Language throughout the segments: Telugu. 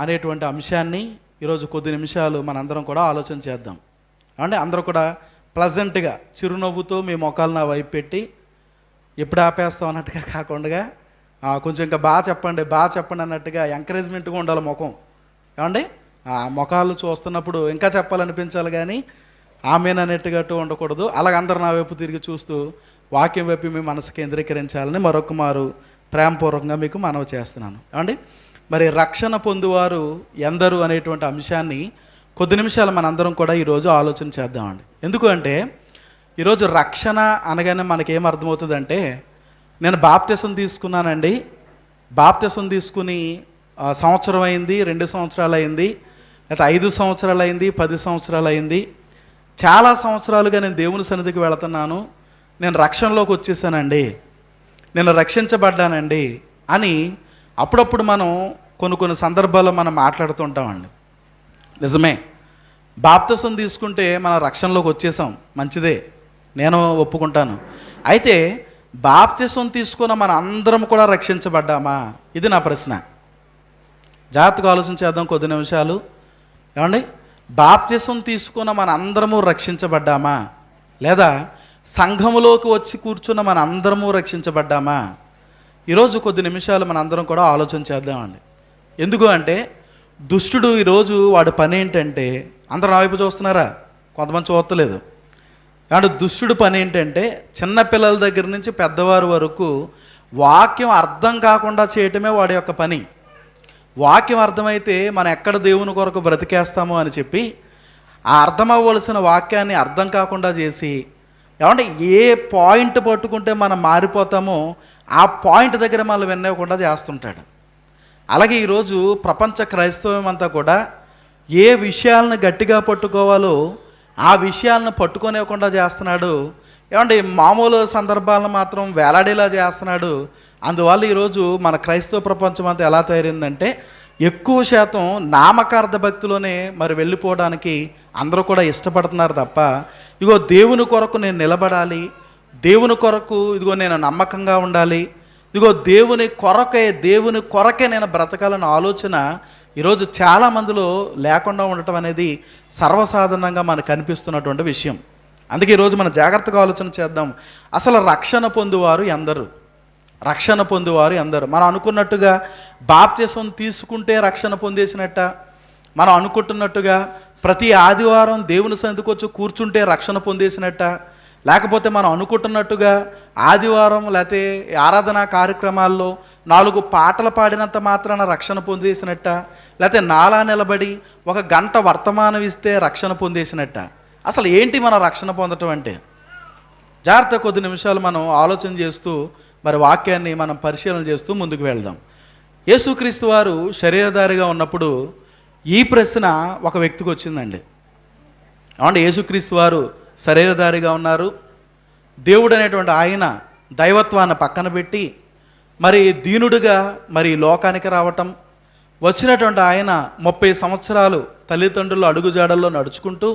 అనేటువంటి అంశాన్ని ఈరోజు కొద్ది నిమిషాలు మనందరం కూడా ఆలోచన చేద్దాం. అంటే అందరూ కూడా ప్లజెంట్గా చిరునవ్వుతో మీ మొఖాలు నా వైపు పెట్టి ఎప్పుడు ఆపేస్తాం అన్నట్టుగా కాకుండా కొంచెం ఇంకా బాగా చెప్పండి అన్నట్టుగా ఎంకరేజ్మెంట్గా ఉండాలి ముఖం. ఏమండి ముఖాలు చూస్తున్నప్పుడు ఇంకా చెప్పాలనిపించాలి, కానీ ఆమెనన్నట్టుగా ఉండకూడదు. అలాగ అందరు నా వైపు తిరిగి చూస్తూ వాక్యం వైపు మీ మనసు కేంద్రీకరించాలని మరొక మారు ప్రేమపూర్వకంగా మీకు మనవి చేస్తున్నాను. ఏమండి మరి రక్షణ పొందువారు ఎందరు అనేటువంటి అంశాన్ని కొద్ది నిమిషాలు మనందరం కూడా ఈరోజు ఆలోచన చేద్దామండి. ఎందుకు అంటే ఈరోజు రక్షణ అనగానే మనకేం అర్థమవుతుందంటే, నేను బాప్తిసం తీసుకున్నానండి, బాప్తిసం తీసుకుని సంవత్సరం అయింది, 2 సంవత్సరాలు అయింది, లేకపోతే 5 సంవత్సరాలు అయింది, 10 సంవత్సరాలు అయింది, చాలా సంవత్సరాలుగా నేను దేవుని సన్నిధికి వెళుతున్నాను, నేను రక్షణలోకి వచ్చేసానండి, నేను రక్షించబడ్డానండి అని అప్పుడప్పుడు మనం కొన్ని సందర్భాల్లో మనం మాట్లాడుతుంటామండి. నిజమే, బాప్తిసం తీసుకుంటే మనం రక్షణలోకి వచ్చేసాం, మంచిదే, నేను ఒప్పుకుంటాను. అయితే బాప్తిసం తీసుకున్న మన అందరం కూడా రక్షించబడ్డామా? ఇది నా ప్రశ్న. జాగ్రత్తగా ఆలోచన చేద్దాం కొద్ది నిమిషాలు. ఏమండి బాప్తిసం తీసుకున్న మన అందరము రక్షించబడ్డామా? లేదా సంఘములోకి వచ్చి కూర్చున్న మన అందరము రక్షించబడ్డామా? ఈరోజు కొద్ది నిమిషాలు మన అందరం కూడా ఆలోచన చేద్దామండి. ఎందుకు అంటే దుష్టుడు ఈరోజు వాడి పని ఏంటంటే, అందరూ నా వైపు చూస్తున్నారా? కొంతమంది చూడలేదు. కాబట్టి దుష్టుడు పని ఏంటంటే చిన్నపిల్లల దగ్గర నుంచి పెద్దవారి వరకు వాక్యం అర్థం కాకుండా చేయటమే వాడి యొక్క పని. వాక్యం అర్థమైతే మనం ఎక్కడ దేవుని కొరకు బ్రతికేస్తామో అని చెప్పి ఆ అర్థం అవ్వవలసిన వాక్యాన్ని అర్థం కాకుండా చేసి, ఏమంటే ఏ పాయింట్ పట్టుకుంటే మనం మారిపోతామో ఆ పాయింట్ దగ్గర మనం వినకుండా చేస్తుంటాడు. అలాగే ఈరోజు ప్రపంచ క్రైస్తవం అంతా కూడా ఏ విషయాలను గట్టిగా పట్టుకోవాలో ఆ విషయాలను పట్టుకోనివ్వకుండా చేస్తున్నాడు. ఏమంటే మామూలు సందర్భాలను మాత్రం వేలాడేలా చేస్తున్నాడు. అందువల్ల ఈరోజు మన క్రైస్తవ ప్రపంచం అంతా ఎలా తయారైందంటే ఎక్కువ శాతం నామకార్థ భక్తిలోనే మరి వెళ్ళిపోవడానికి అందరూ కూడా ఇష్టపడుతున్నారు తప్ప, ఇగో దేవుని కొరకు నేను నిలబడాలి, దేవుని కొరకు ఇదిగో నేను నమ్మకంగా ఉండాలి, ఇదిగో దేవుని కొరకే నేను బ్రతకాలన్న ఆలోచన ఈరోజు చాలామందిలో లేకుండా ఉండటం అనేది సర్వసాధారణంగా మనకు కనిపిస్తున్నటువంటి విషయం. అందుకే ఈరోజు మనం జాగ్రత్తగా ఆలోచన చేద్దాం. అసలు రక్షణ పొందువారు ఎందరు? రక్షణ పొందువారు ఎందరు? మనం అనుకున్నట్టుగా బాప్తిసం తీసుకుంటే రక్షణ పొందేసినట్ట, మనం అనుకుంటున్నట్టుగా ప్రతి ఆదివారం దేవుని సన్నిధికి వచ్చి కూర్చుంటే రక్షణ పొందేసినట్ట, లేకపోతే మనం అనుకుంటున్నట్టుగా ఆదివారం లేకపోతే ఆరాధనా కార్యక్రమాల్లో 4 పాటలు పాడినంత మాత్రాన రక్షణ పొందేసినట్ట, లేకపోతే నాలా నిలబడి 1 గంట వర్తమానం ఇస్తే రక్షణ పొందేసినట్ట. అసలు ఏంటి మన రక్షణ పొందటం అంటే? జాగ్రత్త కొద్ది నిమిషాలు మనం ఆలోచన చేస్తూ మరి వాక్యాన్ని మనం పరిశీలన చేస్తూ ముందుకు వెళ్దాం. యేసుక్రీస్తు వారు శరీరధారిగా ఉన్నప్పుడు ఈ ప్రశ్న ఒక వ్యక్తికి వచ్చిందండి. అవును, యేసుక్రీస్తు వారు శరీరధారిగా ఉన్నారు, దేవుడు అనేటువంటి ఆయన దైవత్వాన్ని పక్కన పెట్టి మరి దీనుడుగా మరి లోకానికి రావటం, వచ్చినటువంటి ఆయన 30 సంవత్సరాలు తల్లిదండ్రుల అడుగుజాడల్లో నడుచుకుంటూ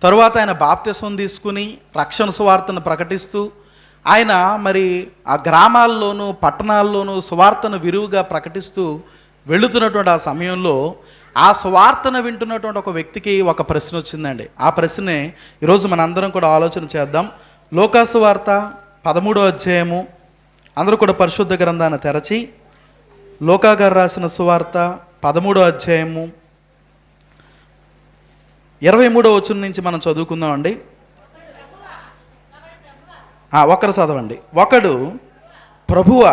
తరువాత ఆయన బాప్తిసం తీసుకుని రక్షణ సువార్తను ప్రకటిస్తూ ఆయన మరి ఆ గ్రామాల్లోనూ పట్టణాల్లోనూ సువార్తను విరివిగా ప్రకటిస్తూ వెళుతున్నటువంటి ఆ సమయంలో ఆ సువార్తను వింటున్నటువంటి ఒక వ్యక్తికి ఒక ప్రశ్న వచ్చిందండి. ఆ ప్రశ్నే ఈరోజు మనందరం కూడా ఆలోచన చేద్దాం. లోకాసు వార్త 13వ అధ్యాయము, అందరూ కూడా పరిశుద్ధ గ్రంథాన్ని తెరచి లోకా గారు రాసిన సువార్త 13వ అధ్యాయము 23వ వచనం నుంచి మనం చదువుకుందామండి. ఒకరు చదవండి. ఒకడు, ప్రభువా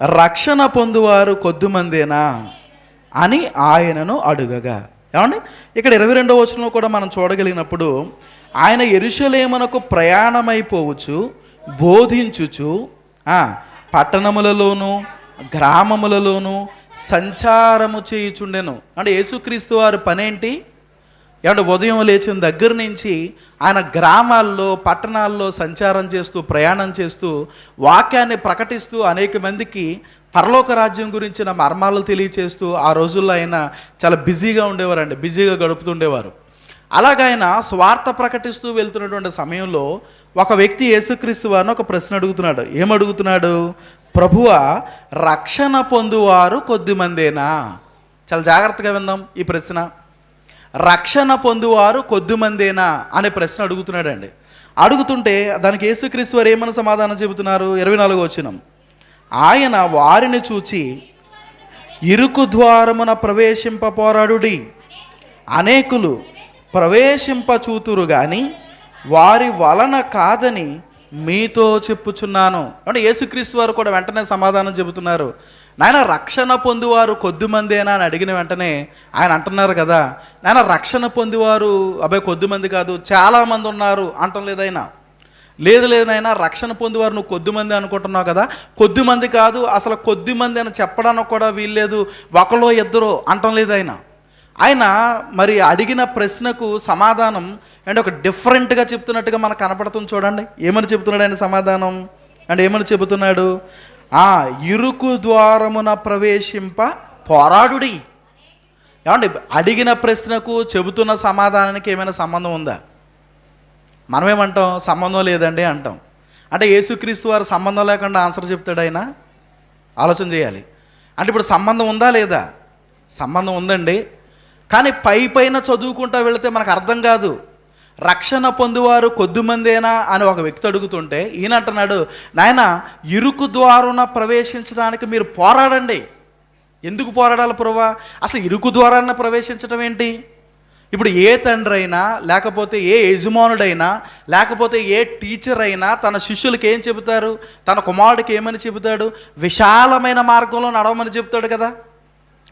రక్షణ పొందువారు కొద్దిమందేనా అని ఆయనను అడుగగా. ఏమండి ఇక్కడ 22వ వచనంలో కూడా మనం చూడగలిగినప్పుడు ఆయన యెరూషలేమునకు ప్రయాణమైపోవచ్చు బోధించుచు పట్టణములలోను గ్రామములలోను సంచారము చేయుచుండెను. అంటే యేసుక్రీస్తు వారి పనేంటి? ఏమంటే ఉదయం లేచిన దగ్గర నుంచి ఆయన గ్రామాల్లో పట్టణాల్లో సంచారం చేస్తూ ప్రయాణం చేస్తూ వాక్యాన్ని ప్రకటిస్తూ అనేక మందికి పరలోక రాజ్యం గురించిన మర్మాలు తెలియచేస్తూ ఆ రోజుల్లో ఆయన చాలా బిజీగా ఉండేవారండి, బిజీగా గడుపుతుండేవారు. అలాగైనా స్వార్థ ప్రకటిస్తూ వెళ్తున్నటువంటి సమయంలో ఒక వ్యక్తి యేసుక్రీస్తు వారిని ఒక ప్రశ్న అడుగుతున్నాడు. ఏమడుగుతున్నాడు? ప్రభువా, రక్షణ పొందువారు కొద్దిమందేనా? చాలా జాగ్రత్తగా విందాం ఈ ప్రశ్న. రక్షణ పొందువారు కొద్దిమందేనా అనే ప్రశ్న అడుగుతున్నాడండి. అడుగుతుంటే దానికి యేసుక్రీస్తు వారు ఏమని సమాధానం చెబుతున్నారు? 24వ వచనం, ఆయన వారిని చూచి ఇరుకు ద్వారమున ప్రవేశింప పోరాడుడి, అనేకులు ప్రవేశింపచూతురు గాని వారి వలన కాదని మీతో చెప్పుచున్నాను. అంటే యేసుక్రీస్తు వారు కూడా వెంటనే సమాధానం చెబుతున్నారు. నాయన, రక్షణ పొందువారు కొద్దిమందేనా అని అడిగిన వెంటనే ఆయన అంటున్నారు కదా, నాయన రక్షణ పొందువారు అబ్బాయి కొద్దిమంది కాదు, చాలామంది ఉన్నారు అంటం లేదైనా. లేదు నాయన, రక్షణ పొందువారు నువ్వు కొద్దిమంది అనుకుంటున్నావు కదా, కొద్దిమంది కాదు, అసలు కొద్దిమంది అని చెప్పడానికి కూడా వీల్లేదు, ఒకలో ఇద్దరు అంటం లేదు ఆయన. ఆయన మరి అడిగిన ప్రశ్నకు సమాధానం అంటే ఒక డిఫరెంట్గా చెప్తున్నట్టుగా మనకు కనపడుతుంది. చూడండి ఏమని చెప్తున్నాడు ఆయన సమాధానం అంటే ఏమని చెబుతున్నాడు? ఇరుకు ద్వారమున ప్రవేశింప పోరాడుడి. ఏమండి, అడిగిన ప్రశ్నకు చెబుతున్న సమాధానానికి ఏమైనా సంబంధం ఉందా? మనమేమంటాం? సంబంధం లేదండి అంటాం. అంటే యేసుక్రీస్తు వారు సంబంధం లేకుండా ఆన్సర్ చెప్తాడు ఆయన? ఆలోచన చేయాలి. అంటే ఇప్పుడు సంబంధం ఉందా లేదా? సంబంధం ఉందండి. కానీ పైన చదువుకుంటూ వెళితే మనకు అర్థం కాదు. రక్షణ పొందువారు కొద్దిమందేనా అని ఒక వ్యక్తి అడుగుతుంటే ఈయన అంటున్నాడు, నాయన ఇరుకు ద్వారాన ప్రవేశించడానికి మీరు పోరాడండి. ఎందుకు పోరాడాలి ప్రభువా? అసలు ఇరుకు ద్వారాన ప్రవేశించడం ఏంటి? ఇప్పుడు ఏ తండ్రి అయినా, లేకపోతే ఏ యజమానుడైనా, లేకపోతే ఏ టీచర్ అయినా తన శిష్యులకి ఏం చెబుతారు? తన కుమారుడికి ఏమని చెబుతాడు? విశాలమైన మార్గంలో నడవమని చెబుతాడు కదా.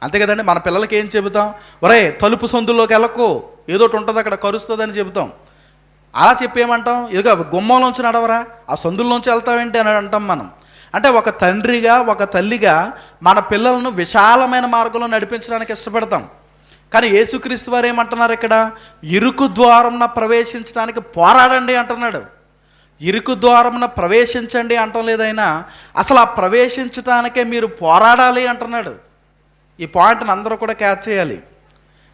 అంతే కదండి. మన పిల్లలకి ఏం చెబుతాం? ఒరే, తలుపు సందుల్లోకి వెళ్ళకు, ఏదోటి ఉంటుంది అక్కడ కరుస్తుందని చెబుతాం. అలా చెప్పేమంటాం? ఇదిగో గుమ్మంలోంచి నడవరా, ఆ సందుల్లోంచి వెళ్తావేంటి అని అంటాం మనం. అంటే ఒక తండ్రిగా, ఒక తల్లిగా మన పిల్లలను విశాలమైన మార్గంలో నడిపించడానికి ఇష్టపడతాం. కానీ యేసుక్రీస్తు వారు ఏమంటున్నారు ఇక్కడ? ఇరుకు ద్వారంన ప్రవేశించడానికి పోరాడండి అంటున్నాడు. ఇరుకు ద్వారంన ప్రవేశించండి అంటం లేదైనా, అసలు ఆ ప్రవేశించడానికే మీరు పోరాడాలి అంటున్నాడు. ఈ పాయింట్ని అందరూ కూడా క్యాచ్ చేయాలి.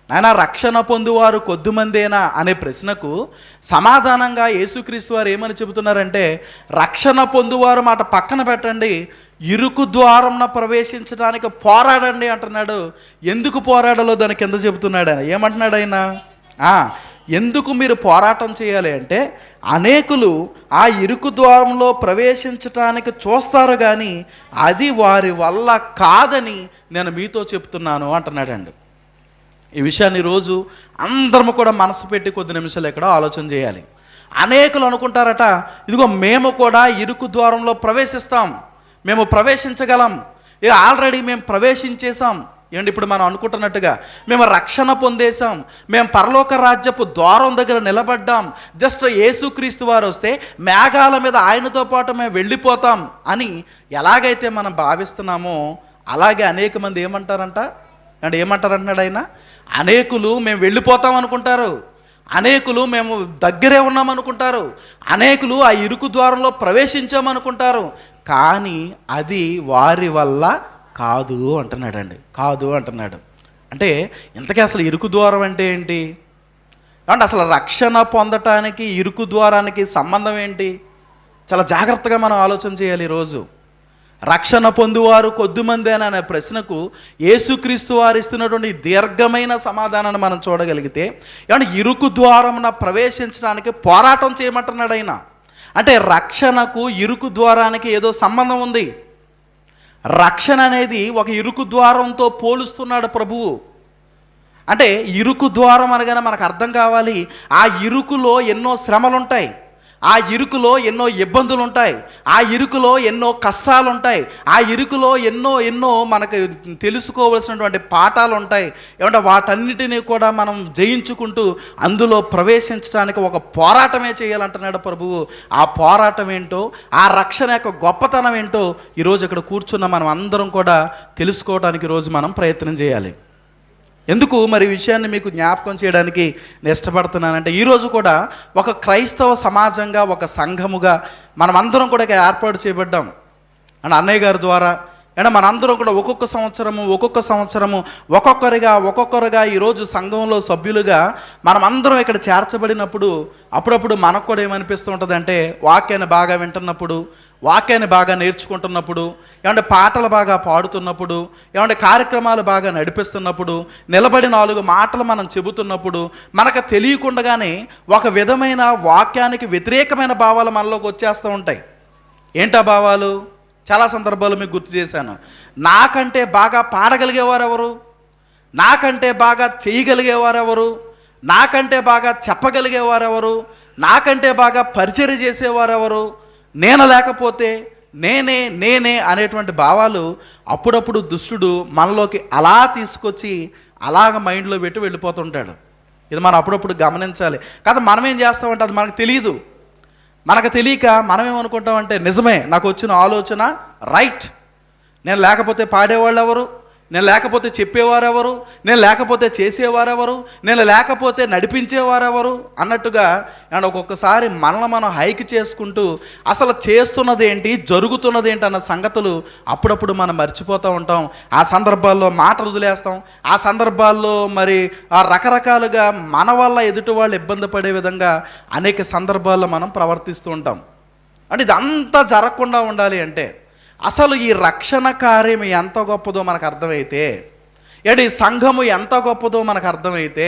నాయన, రక్షణ పొందువారు కొద్దిమందేనా అనే ప్రశ్నకు సమాధానంగా యేసుక్రీస్తు వారు ఏమని చెబుతున్నారంటే, రక్షణ పొందువారు మాట పక్కన పెట్టండి, ఇరుకు ద్వారంన ప్రవేశించడానికి పోరాడండి అంటున్నాడు. ఎందుకు పోరాడాలో దాని కింద చెబుతున్నాడు ఆయన. ఏమంటున్నాడు ఆయన? ఎందుకు మీరు పోరాటం చేయాలి అంటే, అనేకులు ఆ ఇరుకు ద్వారంలో ప్రవేశించటానికి చూస్తారు కానీ అది వారి వల్ల కాదని నేను మీతో చెప్తున్నాను అంటున్నాడండి. ఈ విషయాన్ని ఈరోజు అందరము కూడా మనసు పెట్టి కొద్ది నిమిషాలు ఇక్కడ ఆలోచన చేయాలి. అనేకులు అనుకుంటారట, ఇదిగో మేము కూడా ఇరుకు ద్వారంలో ప్రవేశిస్తాం, మేము ప్రవేశించగలం, ఆల్రెడీ మేము ప్రవేశించేసాం. ఏంటి ఇప్పుడు మనం అనుకుంటున్నట్టుగా మేము రక్షణ పొందేశాం, మేము పరలోక రాజ్యపు ద్వారం దగ్గర నిలబడ్డాం, జస్ట్ యేసుక్రీస్తు వారు వస్తే మేఘాల మీద ఆయనతో పాటు మేము వెళ్ళిపోతాం అని ఎలాగైతే మనం భావిస్తున్నామో అలాగే అనేక మంది ఏమంటారంట అంటే ఏమంటారంటున్నాడు ఆయన? అనేకులు మేము వెళ్ళిపోతాం అనుకుంటారు, అనేకులు మేము దగ్గరే ఉన్నామనుకుంటారు, అనేకులు ఆ ఇరుకు ద్వారంలో ప్రవేశించామనుకుంటారు, కానీ అది వారి వల్ల కాదు అంటున్నాడండి. కాదు అంటున్నాడు. అంటే ఇంతకీ అసలు ఇరుకు ద్వారం అంటే ఏంటి? అంటే అసలు రక్షణ పొందటానికి ఇరుకు ద్వారానికి సంబంధం ఏంటి? చాలా జాగ్రత్తగా మనం ఆలోచన చేయాలి ఈరోజు. రక్షణ పొందువారు కొద్దిమంది అని అనే ప్రశ్నకు యేసుక్రీస్తు వారు ఇస్తున్నటువంటి దీర్ఘమైన సమాధానాన్ని మనం చూడగలిగితే, ఏమంటే ఇరుకు ద్వారమున ప్రవేశించడానికి పోరాటం చేయమంటున్నాడు ఆయన. అంటే రక్షణకు ఇరుకు ద్వారానికి ఏదో సంబంధం ఉంది. రక్షణ అనేది ఒక ఇరుకు ద్వారంతో పోలుస్తున్నాడు ప్రభువు. అంటే ఇరుకు ద్వారం అనగానే మనకు అర్థం కావాలి, ఆ ఇరుకులో ఎన్నో శ్రమలు ఉంటాయి, ఆ ఇరుకులో ఎన్నో ఇబ్బందులు ఉంటాయి, ఆ ఇరుకులో ఎన్నో కష్టాలు ఉంటాయి, ఆ ఇరుకులో ఎన్నో మనకు తెలుసుకోవలసినటువంటి పాఠాలు ఉంటాయి. ఏమంటే వాటన్నిటినీ కూడా మనం జయించుకుంటూ అందులో ప్రవేశించడానికి ఒక పోరాటమే చేయాలంటున్నాడు ప్రభువు. ఆ పోరాటం ఏంటో, ఆ రక్షణ యొక్క గొప్పతనం ఏంటో ఈరోజు ఇక్కడ కూర్చున్న మనం అందరం కూడా తెలుసుకోవడానికి ఈరోజు మనం ప్రయత్నం చేయాలి. ఎందుకు మరి ఈ విషయాన్ని మీకు జ్ఞాపకం చేయడానికి నేను ఇష్టపడుతున్నానంటే, ఈరోజు కూడా ఒక క్రైస్తవ సమాజంగా, ఒక సంఘముగా మనం అందరం కూడా ఏర్పాటు చేయబడ్డాం. అండ్ అన్నయ్య గారి ద్వారా అంటే మనందరం కూడా ఒక్కొక్క సంవత్సరము ఒక్కొక్కరుగా ఈరోజు సంఘంలో సభ్యులుగా మనం అందరం ఇక్కడ చేర్చబడినప్పుడు అప్పుడప్పుడు మనకు కూడా ఏమనిపిస్తూ ఉంటుంది అంటే వాక్యాన్ని బాగా వింటున్నప్పుడు, వాక్యాన్ని బాగా నేర్చుకుంటున్నప్పుడు, ఏమంటే పాటలు బాగా పాడుతున్నప్పుడు, ఏమంటే కార్యక్రమాలు బాగా నడిపిస్తున్నప్పుడు, నిలబడి 4 మాటలు మనం చెబుతున్నప్పుడు మనకు తెలియకుండానే ఒక విధమైన వాక్యానికి వ్యతిరేకమైన భావాలు మనలోకి వచ్చేస్తూ ఉంటాయి. ఏంటా భావాలు? చాలా సందర్భాలు మీకు గుర్తు చేశాను. నాకంటే బాగా పాడగలిగేవారెవరు, నాకంటే బాగా చేయగలిగేవారెవరు, నాకంటే బాగా చెప్పగలిగేవారెవరు, నాకంటే బాగా పరిచర్య చేసేవారెవరు, నేను లేకపోతే నేనే అనేటువంటి భావాలు అప్పుడప్పుడు దుష్టుడు మనలోకి అలా తీసుకొచ్చి అలాగ మైండ్లో పెట్టి వెళ్ళిపోతుంటాడు. ఇది మనం అప్పుడప్పుడు గమనించాలి. కాదు మనం ఏం చేస్తామంటే అది మనకు తెలియదు. మనకు తెలియక మనం ఏమనుకుంటామంటే నిజమే, నాకు వచ్చిన ఆలోచన రైట్, నేను లేకపోతే పాడేవాళ్ళు ఎవరు, నేను లేకపోతే చెప్పేవారెవరు, నేను లేకపోతే చేసేవారెవరు, నేను లేకపోతే నడిపించేవారెవరు అన్నట్టుగా అండ్ ఒక్కొక్కసారి మనల్ని మనం హైక్ చేసుకుంటూ అసలు చేస్తున్నది ఏంటి, జరుగుతున్నది ఏంటి అన్న సంగతులు అప్పుడప్పుడు మనం మర్చిపోతూ ఉంటాం. ఆ సందర్భాల్లో మాటలు వదిలేస్తాం. ఆ సందర్భాల్లో మరి ఆ రకరకాలుగా మన వల్ల ఎదుటి వాళ్ళు ఇబ్బంది పడే విధంగా అనేక సందర్భాల్లో మనం ప్రవర్తిస్తూ ఉంటాం. అంటే ఇదంతా జరగకుండా ఉండాలి అంటే అసలు ఈ రక్షణ కార్యం ఎంత గొప్పదో మనకు అర్థమైతే, ఈ సంఘము ఎంత గొప్పదో మనకు అర్థమైతే,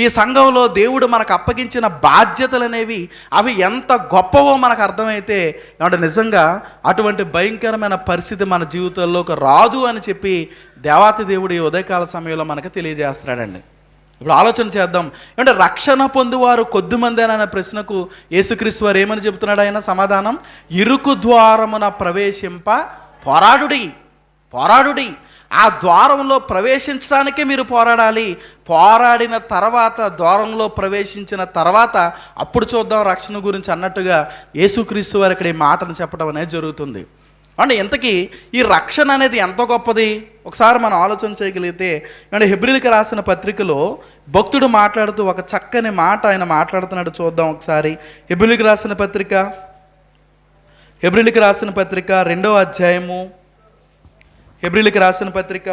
ఈ సంఘంలో దేవుడు మనకు అప్పగించిన బాధ్యతలు అనేవి అవి ఎంత గొప్పవో మనకు అర్థమైతే అంటే నిజంగా అటువంటి భయంకరమైన పరిస్థితి మన జీవితంలోకి రాదు అని చెప్పి దేవాతి దేవుడు ఈ ఉదయకాల సమయంలో మనకు తెలియజేస్తున్నాడండి. ఇప్పుడు ఆలోచన చేద్దాం. అంటే రక్షణ పొందువారు కొద్దిమందేనా అనే ప్రశ్నకు యేసుక్రీస్తు వారు ఏమని చెబుతున్నాడు? ఆయన సమాధానం, ఇరుకు ద్వారమున ప్రవేశింప పోరాడుడి. ఆ ద్వారంలో ప్రవేశించడానికే మీరు పోరాడాలి. పోరాడిన తర్వాత, ద్వారంలో ప్రవేశించిన తర్వాత అప్పుడు చూద్దాం రక్షణ గురించి అన్నట్టుగా యేసుక్రీస్తు వారు ఇక్కడ ఈ మాటను చెప్పడం అనేది జరుగుతుంది. అంటే ఇంతకీ ఈ రక్షణ అనేది ఎంత గొప్పది ఒకసారి మనం ఆలోచన చేయగలిగితే, అంటే హెబ్రీయులకు రాసిన పత్రికలో భక్తుడు మాట్లాడుతూ ఒక చక్కని మాట ఆయన మాట్లాడుతున్నాడు. చూద్దాం ఒకసారి. హెబ్రీయులకు రాసిన పత్రిక 2వ అధ్యాయము, హెబ్రీయులకు రాసిన పత్రిక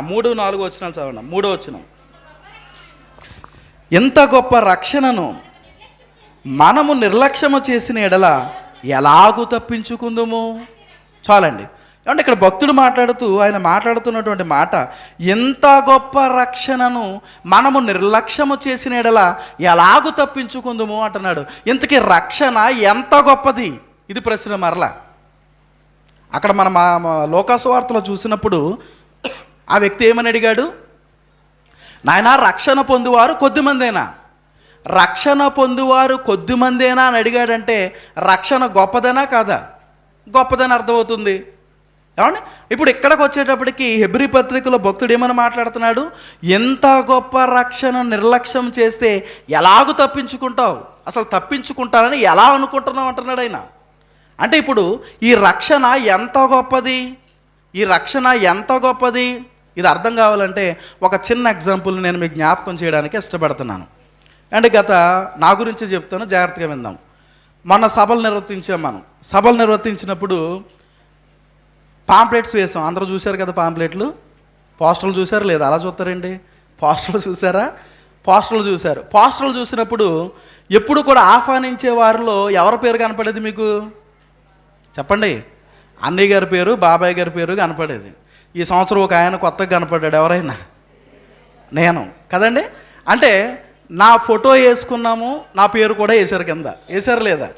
3-4 వచనాలు చదవండి. 3వ వచనం, ఎంత గొప్ప రక్షణను మనము నిర్లక్ష్యము చేసిన ఎడల ఎలాగూ తప్పించుకుందుము. చాలండి. అంటే ఇక్కడ భక్తుడు మాట్లాడుతూ ఆయన మాట్లాడుతున్నటువంటి మాట, ఎంత గొప్ప రక్షణను మనము నిర్లక్ష్యము చేసిన ఎడల ఎలాగూ తప్పించుకుందుము అంటున్నాడు. ఇంతకీ రక్షణ ఎంత గొప్పది? ఇది ప్రశ్న. మరలా అక్కడ మనం లోకాసు వార్తలో చూసినప్పుడు ఆ వ్యక్తి ఏమని అడిగాడు? నాయనా రక్షణ పొందువారు కొద్దిమందేనా, రక్షణ పొందువారు కొద్దిమందేనా అని అడిగాడంటే రక్షణ గొప్పదనా కాదా? గొప్పదని అర్థమవుతుంది. ఏమండి ఇప్పుడు ఇక్కడికి వచ్చేటప్పటికి హెబ్రీ పత్రికలో భక్తుడు ఏమని మాట్లాడుతున్నాడు? ఎంత గొప్ప రక్షణ నిర్లక్ష్యం చేస్తే ఎలాగూ తప్పించుకుంటావు, అసలు తప్పించుకుంటానని ఎలా అనుకుంటున్నావు అంటున్నాడు ఆయన. అంటే ఇప్పుడు ఈ రక్షణ ఎంత గొప్పది, ఈ రక్షణ ఎంత గొప్పది ఇది అర్థం కావాలంటే ఒక చిన్న ఎగ్జాంపుల్ నేను మీకు జ్ఞాపకం చేయడానికి ఇష్టపడుతున్నాను. అంటే నా గురించి చెప్తాను, జాగ్రత్తగా విందాం. మొన్న సభలు నిర్వర్తించినప్పుడు పాంప్లెట్స్ వేసాం. అందరూ చూశారు కదా పాంప్లెట్లు, పోస్టర్లు చూశారు లేదా? అలా చూస్తారండి. పోస్టర్లు చూసారా? పోస్టర్లు చూశారు. పోస్టర్లు చూసినప్పుడు ఎప్పుడు కూడా ఆహ్వానించే వారిలో ఎవరి పేరు కనపడేది మీకు? చెప్పండి. అన్నయ్య గారి పేరు, బాబాయ్ గారి పేరు కనపడేది. ఈ సంవత్సరం ఒక ఆయన కొత్తగా కనపడ్డాడు. ఎవరైనా? నేను కదండి. అంటే నా ఫోటో వేసుకున్నాము, నా పేరు కూడా వేశారు కింద. వేశారు లేదా?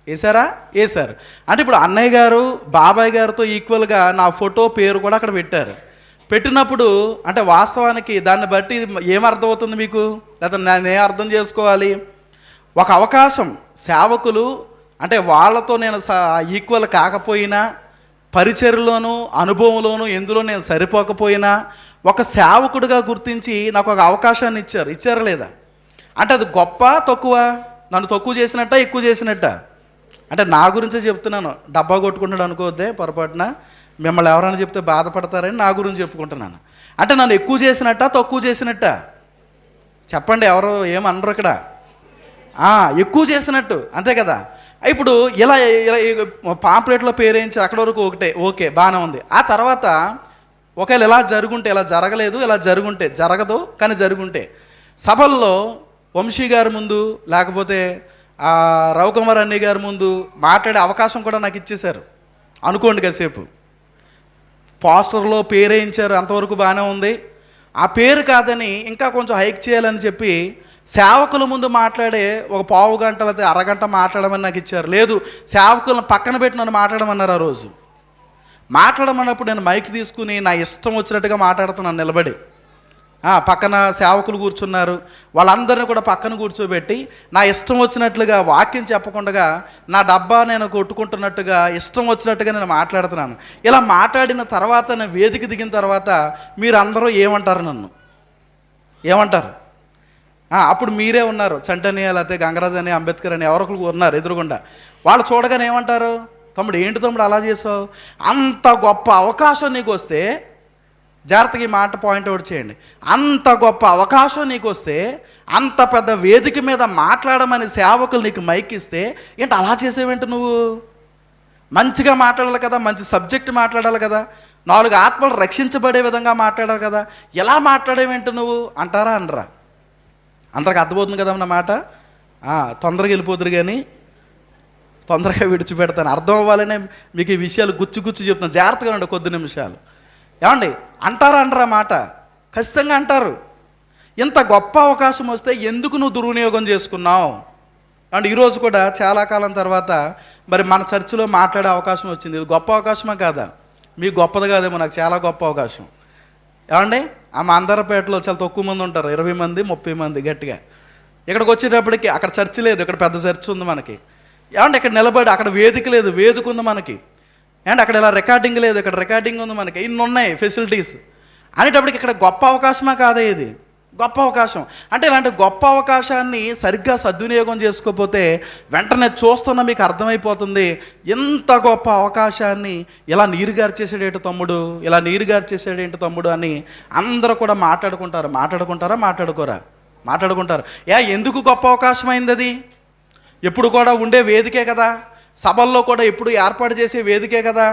వేశారు. అంటే ఇప్పుడు అన్నయ్య గారు బాబాయ్ గారితో ఈక్వల్గా నా ఫోటో పేరు కూడా అక్కడ పెట్టారు. పెట్టినప్పుడు అంటే వాస్తవానికి దాన్ని బట్టి ఏమర్థమవుతుంది మీకు? లేదా నేను అర్థం చేసుకోవాలి? ఒక అవకాశం సేవకులు అంటే వాళ్ళతో నేను ఈక్వల్ కాకపోయినా, పరిచర్యలోనూ అనుభవంలోనూ ఎందులో నేను సరిపోకపోయినా ఒక సేవకుడిగా గుర్తించి నాకు ఒక అవకాశాన్ని ఇచ్చారు లేదా? అంటే అది గొప్ప తక్కువ? నన్ను తక్కువ చేసినట్ట, ఎక్కువ చేసినట్ట? అంటే నా గురించే చెప్తున్నాను, డబ్బా కొట్టుకుంటాడు అనుకోవద్దే పొరపాటున. మిమ్మల్ని ఎవరైనా చెప్తే బాధపడతారని నా గురించి చెప్పుకుంటున్నాను. అంటే నన్ను ఎక్కువ చేసినట్ట, తక్కువ చేసినట్ట? చెప్పండి, ఎవరు ఏమనరు ఇక్కడ. ఎక్కువ చేసినట్టు, అంతే కదా. ఇప్పుడు ఇలా ఇలా పాంప్లెట్లో పేరేంచి అక్కడ వరకు ఒకటే, ఓకే బాగానే ఉంది. ఆ తర్వాత ఒకవేళ ఇలా జరుగుంటే, ఇలా జరగలేదు, ఇలా జరుగుంటే, జరగదు కానీ జరుగుంటే, సభల్లో వంశీ గారి ముందు లేకపోతే రవికుమార్ అన్నయ్య గారి ముందు మాట్లాడే అవకాశం కూడా నాకు ఇచ్చేశారు అనుకోండి. కాసేపు పోస్టర్లో పేరేయించారు, అంతవరకు బాగానే ఉంది. ఆ పేరు కాదని ఇంకా కొంచెం హైక్ చేయాలని చెప్పి సేవకుల ముందు మాట్లాడే ఒక పావు గంట లేకపోతే అరగంట మాట్లాడమని నాకు ఇచ్చారు. లేదు, సేవకులను పక్కన పెట్టి నన్ను మాట్లాడమన్నారు. ఆ రోజు మాట్లాడమన్నప్పుడు నేను మైక్ తీసుకుని నా ఇష్టం వచ్చినట్టుగా మాట్లాడుతున్నాను నిలబడి. పక్కన సేవకులు కూర్చున్నారు, వాళ్ళందరినీ కూడా పక్కన కూర్చోబెట్టి నా ఇష్టం వచ్చినట్లుగా వాక్యం చెప్పకుండా నా డబ్బా నేను కొట్టుకుంటున్నట్టుగా ఇష్టం వచ్చినట్టుగా నేను మాట్లాడుతున్నాను. ఇలా మాట్లాడిన తర్వాత నేను వేదిక దిగిన తర్వాత మీరందరూ ఏమంటారు? నన్ను ఏమంటారు? అప్పుడు మీరే ఉన్నారు, చంటని లేకపోతే గంగరాజ్ అని అంబేద్కర్ అని ఎవరొకరు ఉన్నారు ఎదురుగుండా. వాళ్ళు చూడగానే ఏమంటారు? తమ్ముడు ఏంటి తమ్ముడు అలా చేసావు? అంత గొప్ప అవకాశం నీకు వస్తే, జాగ్రత్తగా ఈ మాట పాయింట్అవుట్ చేయండి, అంత గొప్ప అవకాశం నీకు వస్తే, అంత పెద్ద వేదిక మీద మాట్లాడమని సేవకులు నీకు మైక్ ఇస్తే ఏంటి అలా చేసేవేంటి? నువ్వు మంచిగా మాట్లాడాలి కదా, మంచి సబ్జెక్ట్ మాట్లాడాలి కదా, 4 ఆత్మలు రక్షించబడే విధంగా మాట్లాడాలి కదా, ఎలా మాట్లాడేవేంటి నువ్వు అంటారా? అనరా? అందరికి అర్థమవుతుంది కదా అన్న మాట. తొందరగా వెళ్ళిపోతురు కానీ తొందరగా విడిచిపెడతాను. అర్థం అవ్వాలనే మీకు ఈ విషయాలు గుచ్చి చెప్తాను. జాగ్రత్తగా ఉండే కొద్ది నిమిషాలు. ఏమండి అంటారా? అనరా మాట? ఖచ్చితంగా అంటారు. ఇంత గొప్ప అవకాశం వస్తే ఎందుకు నువ్వు దుర్వినియోగం చేసుకున్నావు? అండ్ ఈరోజు కూడా చాలా కాలం తర్వాత మరి మన చర్చిలో మాట్లాడే అవకాశం వచ్చింది. ఇది గొప్ప అవకాశమా కాదా? మీకు గొప్పది కాదేమో, నాకు చాలా గొప్ప అవకాశం. ఏమండి మా అందరపేటలో చాలా తక్కువ మంది ఉంటారు, 20 మంది 30 మంది గట్టిగా. ఇక్కడికి వచ్చేటప్పటికి అక్కడ చర్చి లేదు, ఇక్కడ పెద్ద చర్చి ఉంది మనకి. ఏమంటే ఇక్కడ నిలబడి, అక్కడ వేదిక లేదు, వేదిక ఉంది మనకి. అండ్ అక్కడ ఇలా రికార్డింగ్ లేదు, ఇక్కడ రికార్డింగ్ ఉంది మనకి. ఇన్ని ఉన్నాయి ఫెసిలిటీస్ అనేటప్పటికి ఇక్కడ గొప్ప అవకాశమా కాదా? ఇది గొప్ప అవకాశం. అంటే ఇలాంటి గొప్ప అవకాశాన్ని సరిగ్గా సద్వినియోగం చేసుకోకపోతే వెంటనే చూస్తున్న మీకు అర్థమైపోతుంది, ఇంత గొప్ప అవకాశాన్ని ఇలా నీరుగారు చేసాడేంటి తమ్ముడు, ఇలా నీరుగారు చేసాడేంటి తమ్ముడు అని అందరూ కూడా మాట్లాడుకుంటారా? మాట్లాడుకుంటారు. ఎందుకు గొప్ప అవకాశం అయింది? అది ఎప్పుడు కూడా ఉండే వేదికే కదా, సభల్లో కూడా ఎప్పుడు ఏర్పాటు చేసే వేదికే కదా.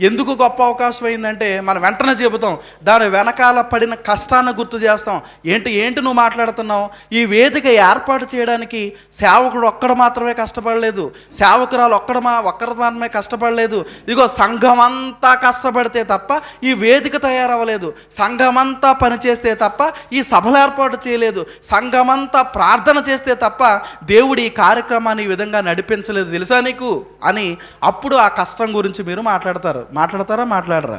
ఎందుకు గొప్ప అవకాశం అయిందంటే మనం వెంటనే చెబుతాం, దాని వెనకాల పడిన కష్టాన్ని గుర్తు చేస్తాం. ఏంటి నువ్వు మాట్లాడుతున్నావు? ఈ వేదిక ఏర్పాటు చేయడానికి సేవకుడు ఒక్కడు మాత్రమే కష్టపడలేదు, సేవకురాలు ఒక్కరు మాత్రమే కష్టపడలేదు. ఇదిగో సంఘం అంతా కష్టపడితే తప్ప ఈ వేదిక తయారవ్వలేదు. సంఘమంతా పనిచేస్తే తప్ప ఈ సభలు ఏర్పాటు చేయలేదు. సంఘమంతా ప్రార్థన చేస్తే తప్ప దేవుడు ఈ కార్యక్రమాన్ని ఈ విధంగా నడిపించలేదు, తెలుసా నీకు అని అప్పుడు ఆ కష్టం గురించి మీరు మాట్లాడరా?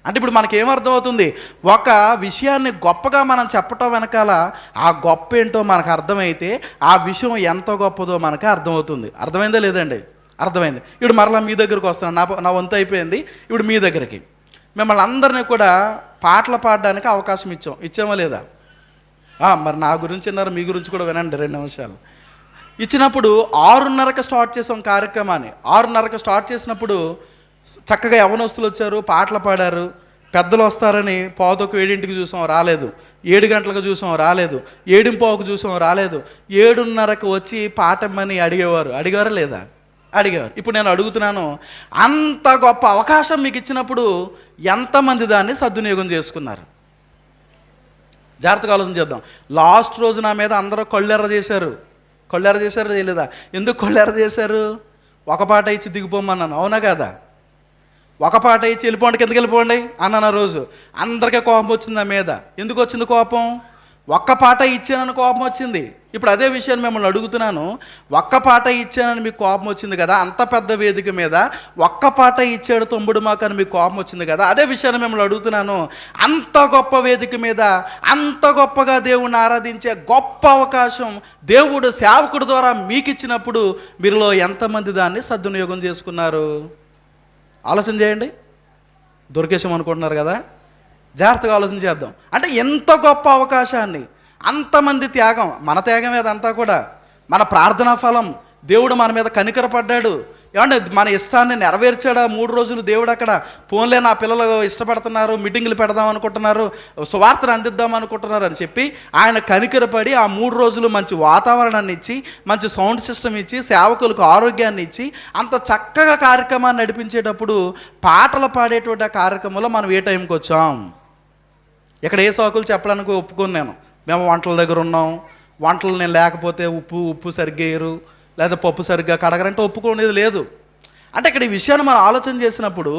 అంటే ఇప్పుడు మనకేమర్థమవుతుంది? ఒక విషయాన్ని గొప్పగా మనం చెప్పటం వెనకాల ఆ గొప్ప ఏంటో మనకు అర్థమైతే ఆ విషయం ఎంత గొప్పదో మనకు అర్థమవుతుంది. అర్థమైందా లేదండి? అర్థమైంది. ఇప్పుడు మరలా మీ దగ్గరకు వస్తాను, నా వంతు అయిపోయింది. ఇప్పుడు మీ దగ్గరికి మిమ్మల్ని అందరినీ కూడా పాటలు పాడడానికి అవకాశం ఇచ్చామా లేదా? మరి నా గురించి విన్నారు, మీ గురించి కూడా వినండి 2 నిమిషాలు. ఇచ్చినప్పుడు 6:30కి స్టార్ట్ చేసాం కార్యక్రమాన్ని. 6:30కి స్టార్ట్ చేసినప్పుడు చక్కగా యవనస్తులు వచ్చారు, పాటలు పాడారు. పెద్దలు వస్తారని 7:15కి చూసాం, రాలేదు. 7 గంటలకు చూసాం, రాలేదు. 7:15కి చూసాం, రాలేదు. 7:30కి వచ్చి పాటమ్మని అడిగారా లేదా? అడిగారు. ఇప్పుడు నేను అడుగుతున్నాను, అంత గొప్ప అవకాశం మీకు ఇచ్చినప్పుడు ఎంతమంది దాన్ని సద్వినియోగం చేసుకున్నారు? జాగ్రత్తగా ఆలోచన చేద్దాం. లాస్ట్ రోజు నా మీద అందరూ కళ్ళెర్ర చేశారు చేయలేదా? ఎందుకు కళ్ళెర్ర చేశారు? ఒక పాట ఇచ్చి దిగిపోమన్నాను, అవునా కదా? ఒక పాట ఇచ్చి వెళ్ళిపోండి, కిందకి వెళ్ళిపోండి అన్నాను. ఆ రోజు అందరికీ కోపం వచ్చింది నా మీద. ఎందుకు వచ్చింది కోపం? ఒక్క పాట ఇచ్చానని కోపం వచ్చింది. ఇప్పుడు అదే విషయాన్ని మిమ్మల్ని అడుగుతున్నాను, ఒక్క పాట ఇచ్చానని మీకు కోపం వచ్చింది కదా, అంత పెద్ద వేదిక మీద ఒక్క పాట ఇచ్చాడు తమ్ముడు మాకు అని మీకు కోపం వచ్చింది కదా. అదే విషయాన్ని మిమ్మల్ని అడుగుతున్నాను, అంత గొప్ప వేదిక మీద అంత గొప్పగా దేవుణ్ణి ఆరాధించే గొప్ప అవకాశం దేవుడు సేవకుడు ద్వారా మీకు ఇచ్చినప్పుడు మీరులో ఎంతమంది దాన్ని సద్వినియోగం చేసుకున్నారు? ఆలోచన చేయండి. దొరికేసాం అనుకుంటున్నారు కదా? జాగ్రత్తగా ఆలోచన చేద్దాం. అంటే ఎంత గొప్ప అవకాశాన్ని, అంతమంది త్యాగం, మన త్యాగం అదంతా కూడా, మన ప్రార్థనా ఫలం, దేవుడు మన మీద కనికరపడ్డాడు. ఏమంటే మన ఇష్టాన్ని నెరవేర్చాడా 3 రోజులు దేవుడు అక్కడ? పోన్లే, నా పిల్లలు ఇష్టపడుతున్నారు, మీటింగులు పెడదాం అనుకుంటున్నారు, సువార్తను అందిద్దాం అనుకుంటున్నారు అని చెప్పి ఆయన కనికరపడి ఆ 3 రోజులు మంచి వాతావరణాన్ని ఇచ్చి, మంచి సౌండ్ సిస్టమ్ ఇచ్చి, సేవకులకు ఆరోగ్యాన్ని ఇచ్చి, అంత చక్కగా కార్యక్రమాన్ని నడిపించేటప్పుడు పాటలు పాడేటువంటి ఆ కార్యక్రమంలో మనం ఏ టైంకి వచ్చాం? ఇక్కడ ఏ సాకులు చెప్పడానికి ఒప్పుకోను నేను. మేము వంటల దగ్గర ఉన్నాం, వంటలు నేను లేకపోతే ఉప్పు సరిగ్గా వేయరు, లేదా పప్పు సరిగ్గా కడగరంటే ఒప్పుకునేది లేదు. అంటే ఇక్కడ ఈ విషయాన్ని మనం ఆలోచన చేసినప్పుడు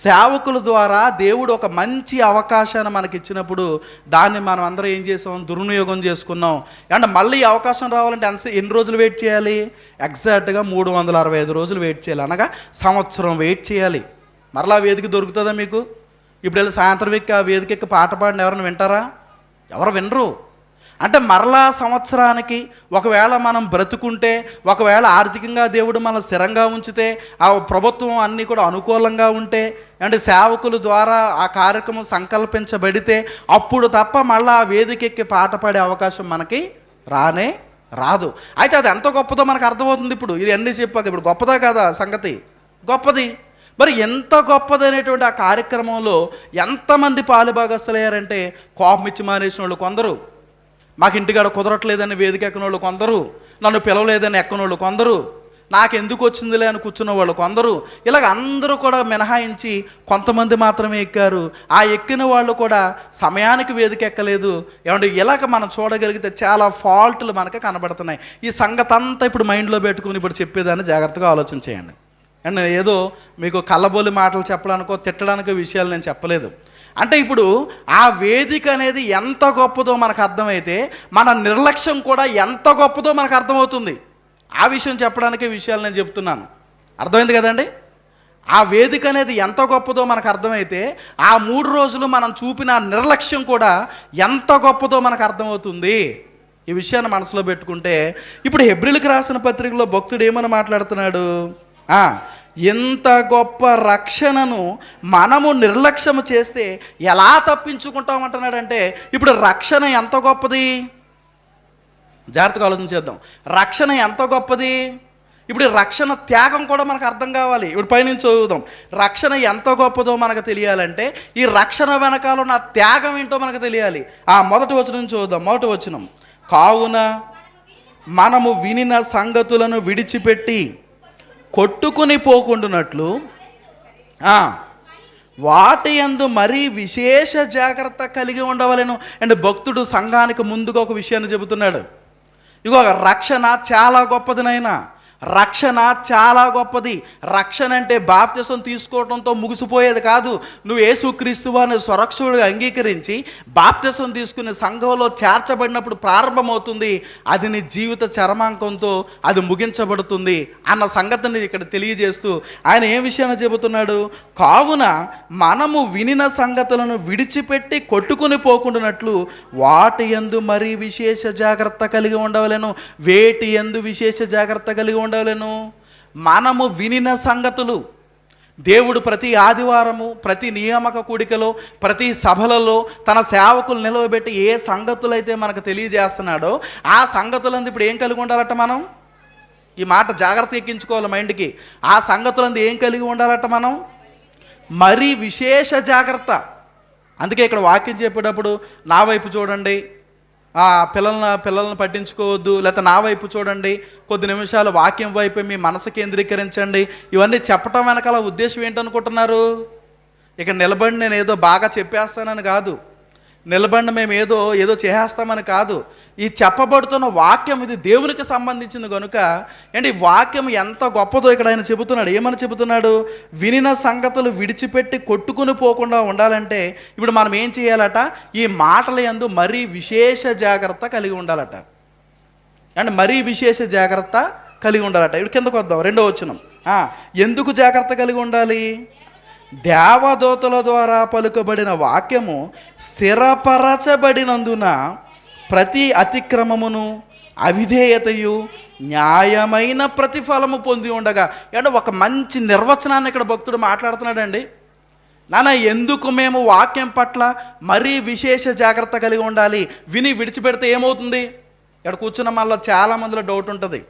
సేవకుల ద్వారా దేవుడు ఒక మంచి అవకాశాన్ని మనకి ఇచ్చినప్పుడు దాన్ని మనం అందరం ఏం చేసాం? దుర్వినియోగం చేసుకున్నాం. అంటే మళ్ళీ ఈ అవకాశం రావాలంటే ఎన్ని రోజులు వెయిట్ చేయాలి? ఎగ్జాక్ట్గా 365 రోజులు వెయిట్ చేయాలి, అనగా సంవత్సరం వెయిట్ చేయాలి. మరలా వేదిక దొరుకుతుందా మీకు? ఇప్పుడు వెళ్ళి సాయంత్రం ఎక్కి ఆ వేదిక ఎక్కి పాట పాడిన ఎవరైనా వింటారా? ఎవరు వినరు. అంటే మరలా సంవత్సరానికి ఒకవేళ మనం బ్రతుకుంటే, ఒకవేళ ఆర్థికంగా దేవుడు మనం స్థిరంగా ఉంచితే, ఆ ప్రభుత్వం అన్నీ కూడా అనుకూలంగా ఉంటే, అంటే సేవకుల ద్వారా ఆ కార్యక్రమం సంకల్పించబడితే అప్పుడు తప్ప మళ్ళీ ఆ వేదికెక్కి పాట పాడే అవకాశం మనకి రానే రాదు. అయితే అది ఎంత గొప్పదో మనకు అర్థమవుతుంది. ఇప్పుడు ఇది అన్నీ చెప్పాక ఇప్పుడు గొప్పదా కాదా సంగతి? గొప్పది. మరి ఎంత గొప్పదనేటువంటి ఆ కార్యక్రమంలో ఎంతమంది పాలుభాగస్తులయ్యారంటే, కోపం ఇచ్చి మానేసిన వాళ్ళు కొందరు, మాకు ఇంటికాడ కుదరట్లేదని వేదిక ఎక్కని వాళ్ళు కొందరు, నన్ను పిలవలేదని ఎక్కని వాళ్ళు కొందరు, నాకు ఎందుకు వచ్చిందిలే అని కూర్చున్న వాళ్ళు కొందరు, ఇలాగ అందరూ కూడా మినహాయించి కొంతమంది మాత్రమే ఎక్కారు. ఆ ఎక్కిన వాళ్ళు కూడా సమయానికి వేదిక ఎక్కలేదు. ఏమంటే ఇలాగ మనం చూడగలిగితే చాలా ఫాల్ట్లు మనకు కనబడుతున్నాయి. ఈ సంగతి అంతా ఇప్పుడు మైండ్లో పెట్టుకుని ఇప్పుడు చెప్పేదాన్ని జాగ్రత్తగా ఆలోచన చేయండి. అండ్ నేను ఏదో మీకు కళ్ళబొల్లి మాటలు చెప్పడానికో తిట్టడానికో విషయాలు నేను చెప్పలేదు. అంటే ఇప్పుడు ఆ వేదిక అనేది ఎంత గొప్పదో మనకు అర్థమైతే మన నిర్లక్ష్యం కూడా ఎంత గొప్పదో మనకు అర్థమవుతుంది. ఆ విషయం చెప్పడానికే విషయాలు నేను చెప్తున్నాను. అర్థమైంది కదండి? ఆ వేదిక అనేది ఎంత గొప్పదో మనకు అర్థమైతే ఆ 3 రోజులు మనం చూపిన నిర్లక్ష్యం కూడా ఎంత గొప్పదో మనకు అర్థమవుతుంది. ఈ విషయాన్ని మనసులో పెట్టుకుంటే ఇప్పుడు హెబ్రీయులకు రాసిన పత్రికలో భక్తుడు ఏమని మాట్లాడుతున్నాడు? ఎంత గొప్ప రక్షణను మనము నిర్లక్ష్యం చేస్తే ఎలా తప్పించుకుంటామంటున్నాడంటే, ఇప్పుడు రక్షణ ఎంత గొప్పది? జాగ్రత్తగా ఆలోచన చేద్దాం. రక్షణ ఎంత గొప్పది? ఇప్పుడు రక్షణ త్యాగం కూడా మనకు అర్థం కావాలి. ఇప్పుడు పైనుంచి చదువుదాం. రక్షణ ఎంత గొప్పదో మనకు తెలియాలంటే ఈ రక్షణ వెనకాల ఉన్న త్యాగం ఏంటో మనకు తెలియాలి. మొదటి వచనం చదువుదాం. మొదటి వచనం, కావున మనము వినిన సంగతులను విడిచిపెట్టి కొట్టుకుని పోకుండునట్లు వాటి యందు మరీ విశేష జాగ్రత్త కలిగి ఉండవలెను. అండ్ భక్తుడు సంఘానికి ముందుగా ఒక విషయాన్ని చెబుతున్నాడు. ఇగో రక్షణ చాలా గొప్పదినైనా, రక్షణ చాలా గొప్పది. రక్షణ అంటే బాప్తిసం తీసుకోవడంతో ముగిసిపోయేది కాదు. నువ్వు యేసుక్రీస్తువాని స్వరక్షకుడిగా అంగీకరించి బాప్తిసం తీసుకుని సంఘంలో చేర్చబడినప్పుడు ప్రారంభమవుతుంది. అది నీ జీవిత చరమాంకంతో అది ముగించబడుతుంది అన్న సంగతిని ఇక్కడ తెలియజేస్తూ ఆయన ఏ విషయాన్ని చెబుతున్నాడు? కావున మనము వినిన సంగతులను విడిచిపెట్టి కొట్టుకుని పోకుండానట్లు వాటి యందు మరీ విశేష జాగ్రత్త కలిగి ఉండవలెను. వేటి యందు విశేష జాగ్రత్త కలిగి ఉండవలెను? మనము వినిన సంగతులు. దేవుడు ప్రతి ఆదివారము, ప్రతి నియామక కూడికలో, ప్రతి సభలలో తన సేవకులు నిలవబెట్టి ఏ సంగతులైతే మనకు తెలియజేస్తున్నాడో ఆ సంగతులందు ఇప్పుడు ఏం కలిగి ఉండాలట? మనం ఈ మాట జాగ్రత్త ఎక్కించుకోవాలి మైండ్కి. ఆ సంగతులందు ఏం కలిగి ఉండాలట? మనం మరీ విశేష జాగ్రత్త. అందుకే ఇక్కడ వాక్యం చెప్పేటప్పుడు నా వైపు చూడండి, పిల్లలను పట్టించుకోవద్దు, లేకపోతే నా వైపు చూడండి, కొద్ది నిమిషాలు వాక్యం వైపు మీ మనసు కేంద్రీకరించండి, ఇవన్నీ చెప్పటం వెనకాల ఉద్దేశం ఏంటనుకుంటున్నారు? ఇక నిలబడి నేను ఏదో బాగా చెప్పేస్తానని కాదు, నిలబడి మేము ఏదో చేసేస్తామని కాదు. ఈ చెప్పబడుతున్న వాక్యం ఇది దేవునికి సంబంధించింది కనుక ఈ వాక్యం ఎంత గొప్పదో ఇక్కడ ఆయన చెబుతున్నాడు. ఏమని చెబుతున్నాడు? వినిన సంగతులు విడిచిపెట్టి కొట్టుకుని పోకుండా ఉండాలంటే ఇప్పుడు మనం ఏం చేయాలట? ఈ మాటల యందు మరీ విశేష జాగ్రత్త కలిగి ఉండాలట. మరీ విశేష జాగ్రత్త కలిగి ఉండాలట. ఇప్పుడు కిందకు వద్దాం. 2వ వచనం. ఎందుకు జాగ్రత్త కలిగి ఉండాలి? దేవదూతల ద్వారా పలుకబడిన వాక్యము స్థిరపరచబడినందున ప్రతి అతిక్రమమును అవిధేయతయు న్యాయమైన ప్రతిఫలము పొంది ఉండగా. ఒక మంచి నిర్వచనాన్ని ఇక్కడ భక్తుడు మాట్లాడుతున్నాడండి. నాన్న, ఎందుకు మేము వాక్యం పట్ల మరీ విశేష జాగ్రత్త కలిగి ఉండాలి? విని విడిచిపెడితే ఏమవుతుంది? ఇక్కడ కూర్చున్న మనలో చాలామందిలో డౌట్ ఉంటుంది.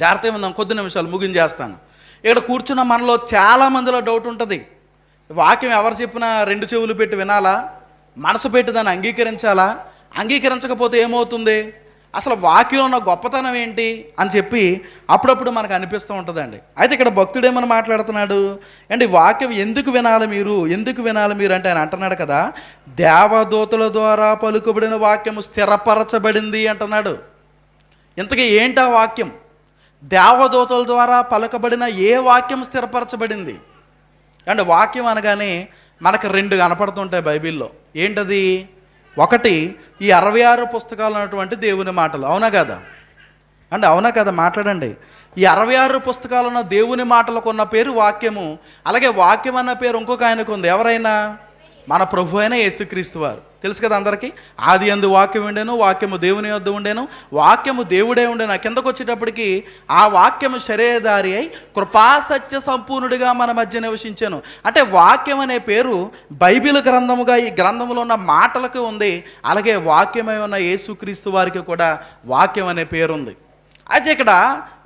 జాగ్రత్తగా విందాం, కొద్ది నిమిషాలు ముగించేస్తాను. ఇక్కడ కూర్చున్న మనలో చాలామందిలో డౌట్ ఉంటుంది, వాక్యం ఎవరు చెప్పినా 2 చెవులు పెట్టి వినాలా, మనసు పెట్టి దాన్ని అంగీకరించాలా, అంగీకరించకపోతే ఏమవుతుంది, అసలు వాక్యంలో ఉన్న గొప్పతనం ఏంటి అని చెప్పి అప్పుడప్పుడు మనకు అనిపిస్తూ ఉంటుందండి. అయితే ఇక్కడ భక్తుడు ఏమని మాట్లాడుతున్నాడు అండి, వాక్యం ఎందుకు వినాలి మీరు అంటే ఆయన అంటున్నాడు కదా, దేవదూతల ద్వారా పలుకబడిన వాక్యము స్థిరపరచబడింది అంటున్నాడు. ఇంతకీ ఏంటి ఆ వాక్యం? దేవదూతల ద్వారా పలకబడిన ఏ వాక్యం స్థిరపరచబడింది అంటే, వాక్యం అనగానే మనకు 2 కనపడుతుంటాయి బైబిల్లో. ఏంటది? ఒకటి ఈ 66 పుస్తకాలు ఉన్నటువంటి దేవుని మాటలు, అవునా కదా అంటే, అవునా కదా, మాట్లాడండి. ఈ 66 పుస్తకాలు ఉన్న దేవుని మాటలకు ఉన్న పేరు వాక్యము. అలాగే వాక్యం అన్న పేరు ఇంకొక ఆయనకు ఉంది, ఎవరైనా మన ప్రభు అయిన యేసుక్రీస్తు వారు. తెలుసు కదా అందరికీ, ఆది యందు వాక్యం ఉండేను, వాక్యము దేవుని యొద్ద ఉండేను, వాక్యము దేవుడే ఉండేను. కిందకు వచ్చేటప్పటికి ఆ వాక్యము శరీరధారి అయి కృపాసత్య సంపూర్ణుడిగా మన మధ్య నివసించాను. అంటే వాక్యం అనే పేరు బైబిల్ గ్రంథముగా ఈ గ్రంథంలో ఉన్న మాటలకు ఉంది. అలాగే వాక్యమై ఉన్న యేసుక్రీస్తు వారికి కూడా వాక్యం అనే పేరు ఉంది. అయితే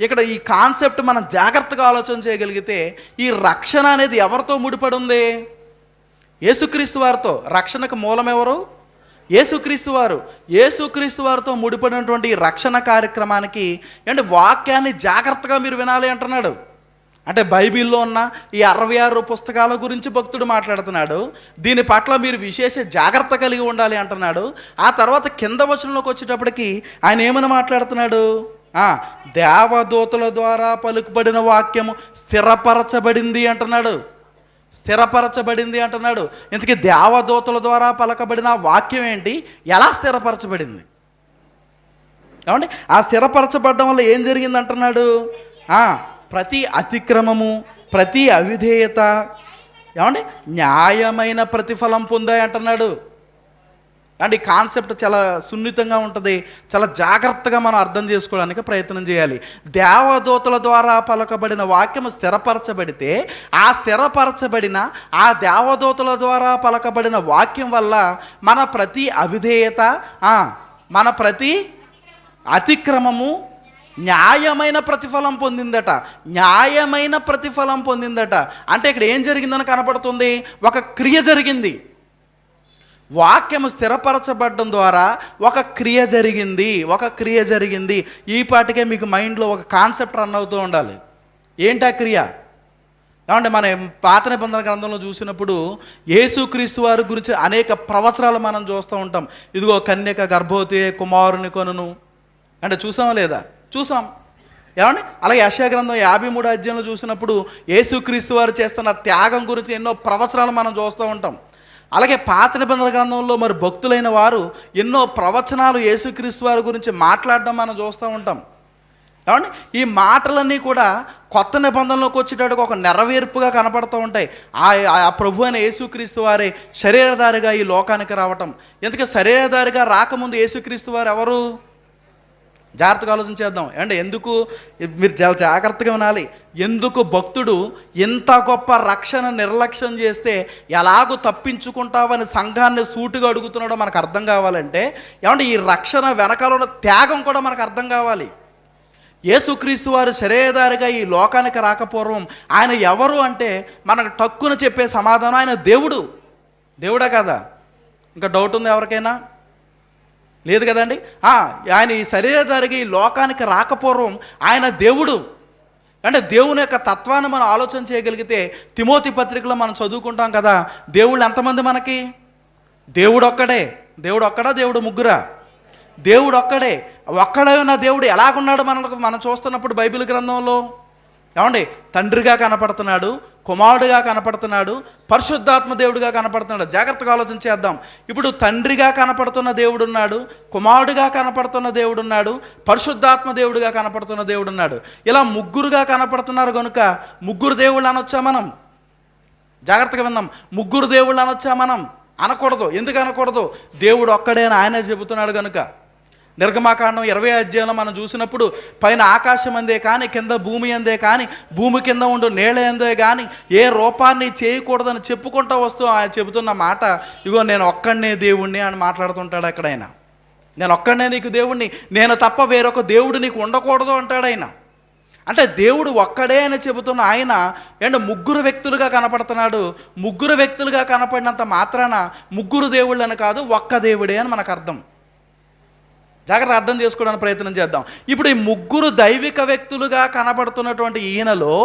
ఇక్కడ ఈ కాన్సెప్ట్ మనం జాగ్రత్తగా ఆలోచన చేయగలిగితే, ఈ రక్షణ అనేది ఎవరితో ముడిపడి ఉంది? యేసుక్రీస్తు వారితో. రక్షణకు మూలం ఎవరు? యేసుక్రీస్తు వారు. యేసుక్రీస్తు వారితో ముడిపడినటువంటి ఈ రక్షణ కార్యక్రమానికి అంటే వాక్యాన్ని జాగ్రత్తగా మీరు వినాలి అంటున్నాడు. అంటే బైబిల్లో ఉన్న ఈ 66 పుస్తకాల గురించి భక్తుడు మాట్లాడుతున్నాడు. దీని పట్ల మీరు విశేష జాగ్రత్త కలిగి ఉండాలి అంటున్నాడు. ఆ తర్వాత కింద వచనంలోకి వచ్చేటప్పటికి ఆయన ఏమని మాట్లాడుతున్నాడు? దేవదూతల ద్వారా పలుకుబడిన వాక్యము స్థిరపరచబడింది అంటున్నాడు. స్థిరపరచబడింది అంటున్నాడు. ఇంతకీ దేవదూతల ద్వారా పలకబడిన వాక్యం ఏంటి? ఎలా స్థిరపరచబడింది? ఏమండి, ఆ స్థిరపరచబడడం వల్ల ఏం జరిగింది అంటున్నాడు? ప్రతి అతిక్రమము, ప్రతి అవిధేయత ఏమండి న్యాయమైన ప్రతిఫలం పొందాయి అంటున్నాడు. అండ్ ఈ కాన్సెప్ట్ చాలా సున్నితంగా ఉంటుంది, చాలా జాగ్రత్తగా మనం అర్థం చేసుకోవడానికి ప్రయత్నం చేయాలి. దేవదూతల ద్వారా పలకబడిన వాక్యము స్థిరపరచబడితే, ఆ స్థిరపరచబడిన ఆ దేవదూతల ద్వారా పలకబడిన వాక్యం వల్ల మన ప్రతి అవిధేయత, మన ప్రతి అతిక్రమము న్యాయమైన ప్రతిఫలం పొందిందట. న్యాయమైన ప్రతిఫలం పొందిందట అంటే ఇక్కడ ఏం జరిగిందని కనపడుతుంది? ఒక క్రియ జరిగింది. వాక్యము స్థిరపరచబడడం ద్వారా ఒక క్రియ జరిగింది. ఈ పాటికే మీకు మైండ్లో ఒక కాన్సెప్ట్ రన్ అవుతూ ఉండాలి. ఏంటి ఆ క్రియ? ఏమంటే మన పాత నిబంధన గ్రంథంలో చూసినప్పుడు యేసుక్రీస్తు వారి గురించి అనేక ప్రవచనాలు మనం చూస్తూ ఉంటాం. ఇదిగో కన్యక గర్భవతి కుమారుని కొనును అంటే చూసామా లేదా? చూసాం. ఏమండి అలాగే యెషయా గ్రంథం 53వ అధ్యాయంలో చూసినప్పుడు యేసుక్రీస్తు వారు చేస్తున్న త్యాగం గురించి ఎన్నో ప్రవచనాలు మనం చూస్తూ ఉంటాం. అలాగే పాత నిబంధన గ్రంథంలో మరి భక్తులైన వారు ఎన్నో ప్రవచనాలు యేసుక్రీస్తు వారి గురించి మాట్లాడడం మనం చూస్తూ ఉంటాం. ఏమండి ఈ మాటలన్నీ కూడా కొత్త నిబంధనలోకి వచ్చేటట్టుగా ఒక నెరవేర్పుగా కనపడుతూ ఉంటాయి. ఆ ప్రభు అయిన యేసుక్రీస్తు వారే శరీరధారిగా ఈ లోకానికి రావటం. ఎందుకంటే శరీరధారిగా రాకముందు యేసుక్రీస్తు వారు ఎవరు? జాగ్రత్తగా ఆలోచించేద్దాం. అంటే ఎందుకు మీరు చాలా జాగ్రత్తగా వినాలి. ఎందుకు భక్తుడు ఇంత గొప్ప రక్షణ నిర్లక్ష్యం చేస్తే ఎలాగో తప్పించుకుంటావని సంఘాన్ని సూటుగా అడుగుతున్నాడో మనకు అర్థం కావాలంటే, ఏమంటే ఈ రక్షణ వెనకాల ఉన్న త్యాగం కూడా మనకు అర్థం కావాలి. యేసుక్రీస్తు వారు శరీరధారిగా ఈ లోకానికి రాకపూర్వం ఆయన ఎవరు అంటే మనకు టక్కున చెప్పే సమాధానం ఆయన దేవుడా కదా? ఇంకా డౌట్ ఉంది ఎవరికైనా? లేదు కదండి. ఆయన ఈ శరీరధారిగా ఈ లోకానికి రాకపూర్వం ఆయన దేవుడు. అంటే దేవుని యొక్క తత్వాన్ని మనం ఆలోచన చేయగలిగితే తిమోతి పత్రికలో మనం చదువుకుంటాం కదా, దేవుళ్ళు ఎంతమంది మనకి? దేవుడు ఒక్కడా? దేవుడు ముగ్గురా? దేవుడు ఒక్కడే ఉన్న దేవుడు ఎలాగున్నాడు మనం చూస్తున్నప్పుడు బైబిల్ గ్రంథంలో? ఏమండి తండ్రిగా కనపడుతున్నాడు, కుమారుడుగా కనపడుతున్నాడు, పరిశుద్ధాత్మ దేవుడిగా కనపడుతున్నాడు. జాగ్రత్తగా ఆలోచన చేద్దాం. ఇప్పుడు తండ్రిగా కనపడుతున్న దేవుడు ఉన్నాడు, కుమారుడుగా కనపడుతున్న దేవుడు ఉన్నాడు, పరిశుద్ధాత్మ దేవుడిగా కనపడుతున్న దేవుడు ఉన్నాడు. ఇలా ముగ్గురుగా కనపడుతున్నారు కనుక ముగ్గురు దేవుళ్ళు అనొచ్చా మనం? జాగ్రత్తగా విందాం. ముగ్గురు దేవుళ్ళు అనొచ్చా మనం? అనకూడదు. ఎందుకు అనకూడదు? దేవుడు ఒక్కడే అని ఆయనే చెబుతున్నాడు కనుక. నిర్గమాకాండం 20వ అధ్యాయంలో మనం చూసినప్పుడు పైన ఆకాశం అందే కానీ, కింద భూమి అందే కానీ, భూమి కింద ఉండు నేల అందే కానీ ఏ రూపాన్ని చేయకూడదని చెప్పుకుంటూ వస్తూ ఆయన చెబుతున్న మాట, ఇగో నేను ఒక్కడనే దేవుణ్ణి అని మాట్లాడుతుంటాడు అక్కడ ఆయన. నేను ఒక్కడనే నీకు దేవుణ్ణి, నేను తప్ప వేరొక దేవుడు నీకు ఉండకూడదు అంటాడు ఆయన. అంటే దేవుడు ఒక్కడే అని చెబుతున్న ఆయన ఏంటంటే ముగ్గురు వ్యక్తులుగా కనపడుతున్నాడు. ముగ్గురు వ్యక్తులుగా కనపడినంత మాత్రాన ముగ్గురు దేవుళ్ళు అని కాదు, ఒక్క దేవుడే అని మనకు అర్థం. జాగ్రత్త అర్థం చేసుకోవడానికి ప్రయత్నం చేద్దాం. ఇప్పుడు ఈ ముగ్గురు దైవిక వ్యక్తులుగా కనబడుతున్నటువంటి ఈయనలో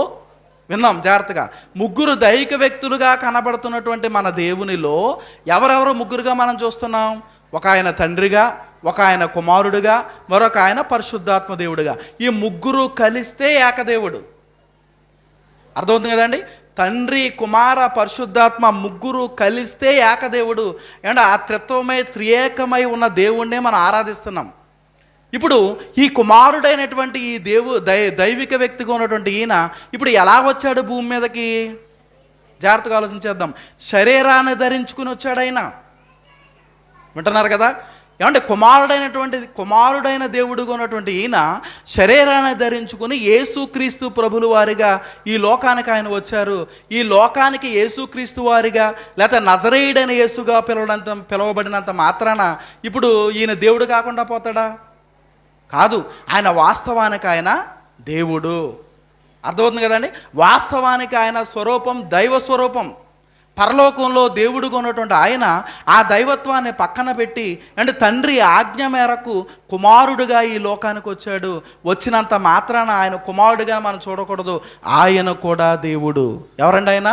విన్నాం జాగ్రత్తగా, ముగ్గురు దైవిక వ్యక్తులుగా కనబడుతున్నటువంటి మన దేవునిలో ఎవరెవరు ముగ్గురుగా మనం చూస్తున్నాం? ఒక ఆయన తండ్రిగా, ఒక ఆయన కుమారుడుగా, మరొక ఆయన పరిశుద్ధాత్మ దేవుడుగా. ఈ ముగ్గురు కలిస్తే ఏకదేవుడు. అర్థమవుతుంది కదండి? తండ్రి, కుమార, పరిశుద్ధాత్మ ముగ్గురు కలిస్తే ఏకదేవుడు. అంటే ఆ త్రిత్వమై త్రియేకమై ఉన్న దేవుణ్ణే మనం ఆరాధిస్తున్నాం. ఇప్పుడు ఈ కుమారుడైనటువంటి ఈ దైవిక వ్యక్తిగా ఉన్నటువంటి ఈయన ఇప్పుడు ఎలా వచ్చాడు భూమి మీదకి? జాగ్రత్తగా ఆలోచించేద్దాం. శరీరాన్ని ధరించుకుని వచ్చాడు ఆయన. వింటున్నారు కదా? ఏమంటే కుమారుడైన దేవుడుగా ఉన్నటువంటి ఈయన శరీరాన్ని ధరించుకుని యేసుక్రీస్తు ప్రభులు వారిగా ఈ లోకానికి ఆయన వచ్చారు. ఈ లోకానికి యేసుక్రీస్తు వారిగా లేకపోతే నజరేయుడైన యేసుగా పిలవబడినంత మాత్రాన ఇప్పుడు ఈయన దేవుడు కాకుండా పోతాడా? కాదు. ఆయన వాస్తవానికి ఆయన దేవుడు. అర్థమవుతుంది కదండి? వాస్తవానికి ఆయన స్వరూపం దైవ స్వరూపం. పరలోకంలో దేవుడుగా ఉన్నటువంటి ఆయన ఆ దైవత్వాన్ని పక్కన పెట్టి అంటే తండ్రి ఆజ్ఞ మేరకు కుమారుడుగా ఈ లోకానికి వచ్చాడు. వచ్చినంత మాత్రాన ఆయన కుమారుడుగా మనం చూడకూడదు, ఆయన కూడా దేవుడు. ఎవరండి ఆయన?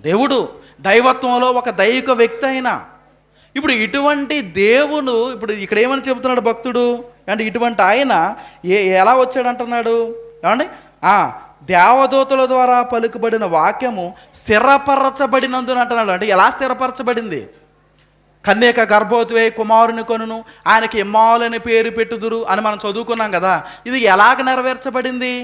దేవుడు. దైవత్వంలో ఒక దైవిక వ్యక్తి అయిన. ఇప్పుడు ఇటువంటి దేవుడు ఇప్పుడు ఇక్కడ ఏమని చెబుతున్నాడు భక్తుడు అంటే ఇటువంటి ఆయన ఎలా వచ్చాడు అంటున్నాడు? ఏమండి? దేవదూతల ద్వారా పలుకుబడిన వాక్యము స్థిరపరచబడినందున అంటున్నాడు. అంటే ఎలా స్థిరపరచబడింది? కన్యక గర్భవతి కుమారుని కొనును, ఆయనకి ఇమ్మానుయేలు పేరు పెట్టుదురు అని మనం చదువుకున్నాం కదా. ఇది ఎలాగ నెరవేర్చబడింది?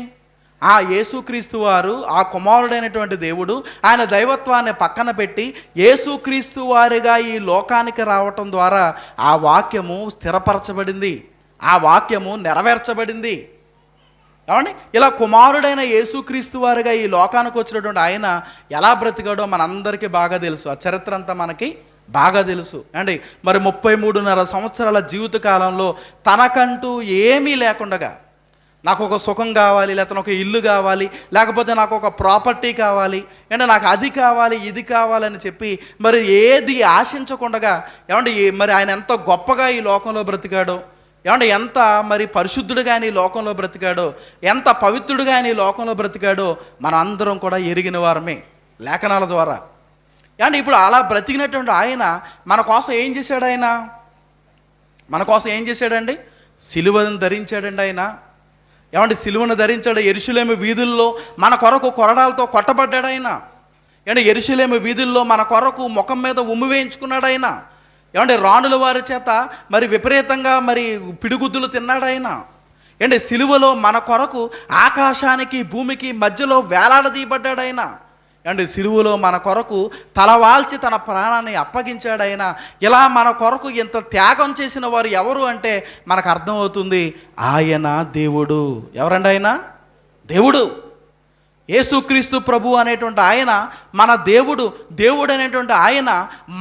ఆ యేసుక్రీస్తు వారు, ఆ కుమారుడైనటువంటి దేవుడు ఆయన దైవత్వాన్ని పక్కన పెట్టి యేసుక్రీస్తు వారిగా ఈ లోకానికి రావటం ద్వారా ఆ వాక్యము స్థిరపరచబడింది, ఆ వాక్యము నెరవేర్చబడింది. ఏమండి? ఇలా కుమారుడైన యేసుక్రీస్తు వారిగా ఈ లోకానికి వచ్చినటువంటి ఆయన ఎలా బ్రతికాడో మనందరికీ బాగా తెలుసు. ఆ చరిత్ర అంతా మనకి బాగా తెలుసు అండి. మరి 33.5 సంవత్సరాల జీవిత కాలంలో తనకంటూ ఏమీ లేకుండగా, నాకు ఒక సుఖం కావాలి, లేకపోతే ఒక ఇల్లు కావాలి, లేకపోతే నాకు ఒక ప్రాపర్టీ కావాలి, అంటే నాకు అది కావాలి ఇది కావాలని చెప్పి మరి ఏది ఆశించకుండగా ఏమండి మరి ఆయన ఎంత గొప్పగా ఈ లోకంలో బ్రతికాడో, ఏమంటే ఎంత మరి పరిశుద్ధుడుగా ఆయన ఈ లోకంలో బ్రతికాడో, ఎంత పవిత్రుడుగా ఆయన ఈ లోకంలో బ్రతికాడో మనం అందరం కూడా ఎరిగిన వారమే లేఖనాల ద్వారా. అంటే ఇప్పుడు అలా బ్రతికినటువంటి ఆయన మన కోసం ఏం చేశాడు? ఆయన మన కోసం ఏం చేశాడండి? సిలువను ధరించాడండి ఆయన. ఏమంటే సిలువను ధరించాడు. యెరూషలేము వీధుల్లో మన కొరకు కొరడాలతో కొట్టబడ్డాడు ఆయన. ఏమంటే యెరూషలేము వీధుల్లో మన కొరకు ముఖం మీద ఉమ్మి వేయించుకున్నాడు ఆయన. ఏమంటే రాణుల వారి చేత మరి విపరీతంగా మరి పిడిగుద్దులు తిన్నాడు ఆయన. ఏంటి సిలువలో మన కొరకు ఆకాశానికి భూమికి మధ్యలో వేలాడదీయబడ్డాడు ఆయన. అంటే సిలువలో మన కొరకు తలవాల్చి తన ప్రాణాన్ని అప్పగించాడు ఆయన. ఇలా మన కొరకు ఇంత త్యాగం చేసిన వారు ఎవరు అంటే మనకు అర్థమవుతుంది, ఆయన దేవుడు. ఎవరండి ఆయన? దేవుడు. యేసుక్రీస్తు ప్రభు అనేటువంటి ఆయన మన దేవుడు. దేవుడు అనేటువంటి ఆయన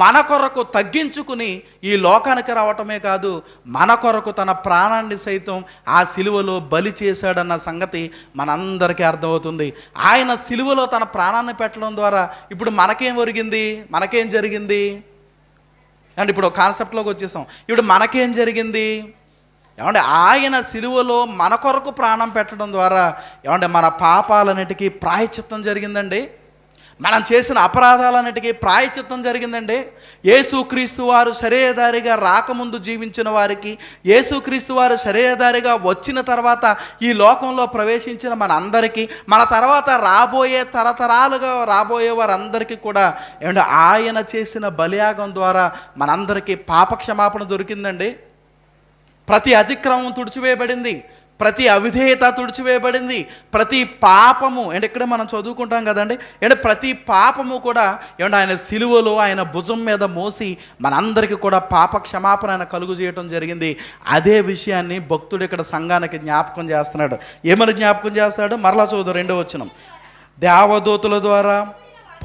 మన కొరకు తగ్గించుకుని ఈ లోకానికి రావటమే కాదు, మన కొరకు తన ప్రాణాన్ని సైతం ఆ సిలువలో బలి చేశాడన్న సంగతి మనందరికీ అర్థమవుతుంది. ఆయన సిలువలో తన ప్రాణాన్ని పెట్టడం ద్వారా ఇప్పుడు మనకేం జరిగింది అంటే ఇప్పుడు కాన్సెప్ట్లోకి వచ్చేసాం. ఇప్పుడు మనకేం జరిగింది? ఏమంటే ఆయన సిలువలో మన కొరకు ప్రాణం పెట్టడం ద్వారా ఏమంటే మన పాపాలన్నిటికీ ప్రాయశ్చిత్తం జరిగిందండి. మనం చేసిన అపరాధాలన్నిటికీ ప్రాయశ్చిత్తం జరిగిందండి. యేసుక్రీస్తు వారు శరీరధారిగా రాకముందు జీవించిన వారికి, యేసుక్రీస్తు వారు శరీరధారిగా వచ్చిన తర్వాత ఈ లోకంలో ప్రవేశించిన మన అందరికీ, మన తర్వాత రాబోయే తరతరాలుగా రాబోయే వారందరికీ కూడా ఏమంటే ఆయన చేసిన బలియాగం ద్వారా మనందరికీ పాపక్షమాపణ దొరికిందండి. ప్రతి అతిక్రమం తుడిచివేయబడింది, ప్రతి అవిధేయత తుడిచివేయబడింది, ప్రతి పాపము అంటే ఇక్కడే మనం చదువుకుంటాం కదండి, అంటే ప్రతి పాపము కూడా ఏమంటే ఆయన సిలువలో ఆయన భుజం మీద మోసి మనందరికీ కూడా పాప క్షమాపణ ఆయన కలుగు చేయటం జరిగింది. అదే విషయాన్ని భక్తుడు ఇక్కడ సంఘానికి జ్ఞాపకం చేస్తున్నాడు. ఏమని జ్ఞాపకం చేస్తాడు? మరలా చదువు 2వ వచనం. దేవదూతల ద్వారా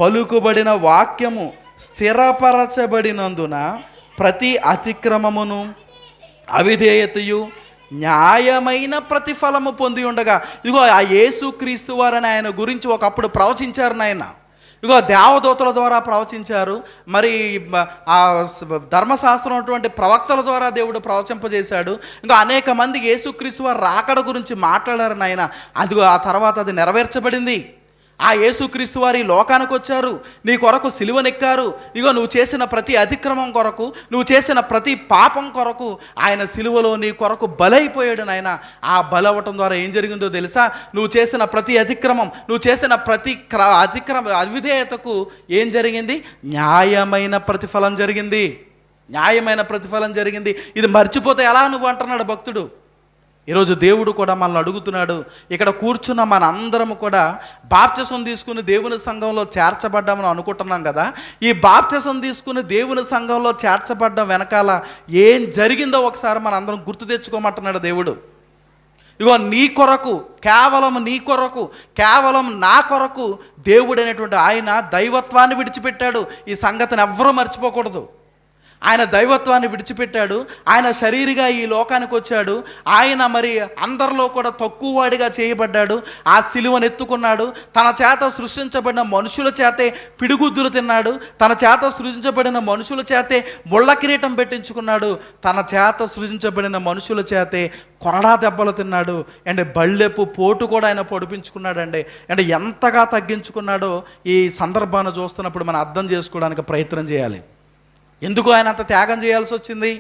పలుకుబడిన వాక్యము స్థిరపరచబడినందున ప్రతి అతిక్రమమును అవిధేయతయు న్యాయమైన ప్రతిఫలము పొంది ఉండగా. ఇదిగో ఆ యేసుక్రీస్తు వారని ఆయన గురించి ఒకప్పుడు ప్రవచించారు నాయన. ఇదిగో దేవదూతల ద్వారా ప్రవచించారు, మరి ఆ ధర్మశాస్త్రం అటువంటి ప్రవక్తల ద్వారా దేవుడు ప్రవచింపజేశాడు. ఇంకా అనేక మంది యేసుక్రీస్తు వారి రాకడ గురించి మాట్లాడారు నాయన. అదిగో ఆ తర్వాత అది నెరవేర్చబడింది. ఆ యేసుక్రీస్తు వారి లోకానికి వచ్చారు, నీ కొరకు సిలువనెక్కారు. ఇగో నువ్వు చేసిన ప్రతి అతిక్రమం కొరకు, నువ్వు చేసిన ప్రతి పాపం కొరకు ఆయన సిలువలో నీ కొరకు బలైపోయాడు నాయన. ఆ బలవటం ద్వారా ఏం జరిగిందో తెలుసా? నువ్వు చేసిన ప్రతి అతిక్రమం, నువ్వు చేసిన ప్రతి అవిధేయతకు ఏం జరిగింది? న్యాయమైన ప్రతిఫలం జరిగింది. న్యాయమైన ప్రతిఫలం జరిగింది. ఇది మర్చిపోతే ఎలా నువ్వు అంటున్నాడు భక్తుడు. ఈరోజు దేవుడు కూడా మనల్ని అడుగుతున్నాడు. ఇక్కడ కూర్చున్న మన అందరం కూడా బాప్తిసం తీసుకుని దేవుని సంఘంలో చేర్చబడ్డామని అనుకుంటున్నాం కదా. ఈ బాప్తిసం తీసుకుని దేవుని సంఘంలో చేర్చబడ్డం వెనకాల ఏం జరిగిందో ఒకసారి మన అందరం గుర్తు తెచ్చుకోమంటున్నాడు దేవుడు. ఇగో నీ కొరకు, కేవలం నీ కొరకు, కేవలం నా కొరకు దేవుడు అనేటువంటి ఆయన దైవత్వాన్ని విడిచిపెట్టాడు. ఈ సంగతిని ఎవ్వరూ మర్చిపోకూడదు. ఆయన దైవత్వాన్ని విడిచిపెట్టాడు. ఆయన శరీరిగా ఈ లోకానికి వచ్చాడు. ఆయన మరి అందరిలో కూడా తక్కువ వాడిగా చేయబడ్డాడు. ఆ సిలువను ఎత్తుకున్నాడు. తన చేత సృష్టించబడిన మనుషుల చేతే పిడిగుద్దులు తిన్నాడు. తన చేత సృజించబడిన మనుషుల చేతే ముళ్ళ కిరీటం పెట్టించుకున్నాడు. తన చేత సృజించబడిన మనుషుల చేతే కొరడా దెబ్బలు తిన్నాడు. అండ్ బళ్ళెప్పు పోటు కూడా ఆయన పొడిపించుకున్నాడండి. అంటే ఎంతగా తగ్గించుకున్నాడో ఈ సందర్భాన్ని చూస్తున్నప్పుడు మనం అర్థం చేసుకోవడానికి ప్రయత్నం చేయాలి. ఎందుకు ఆయన అంత త్యాగం చేయాల్సి వచ్చింది?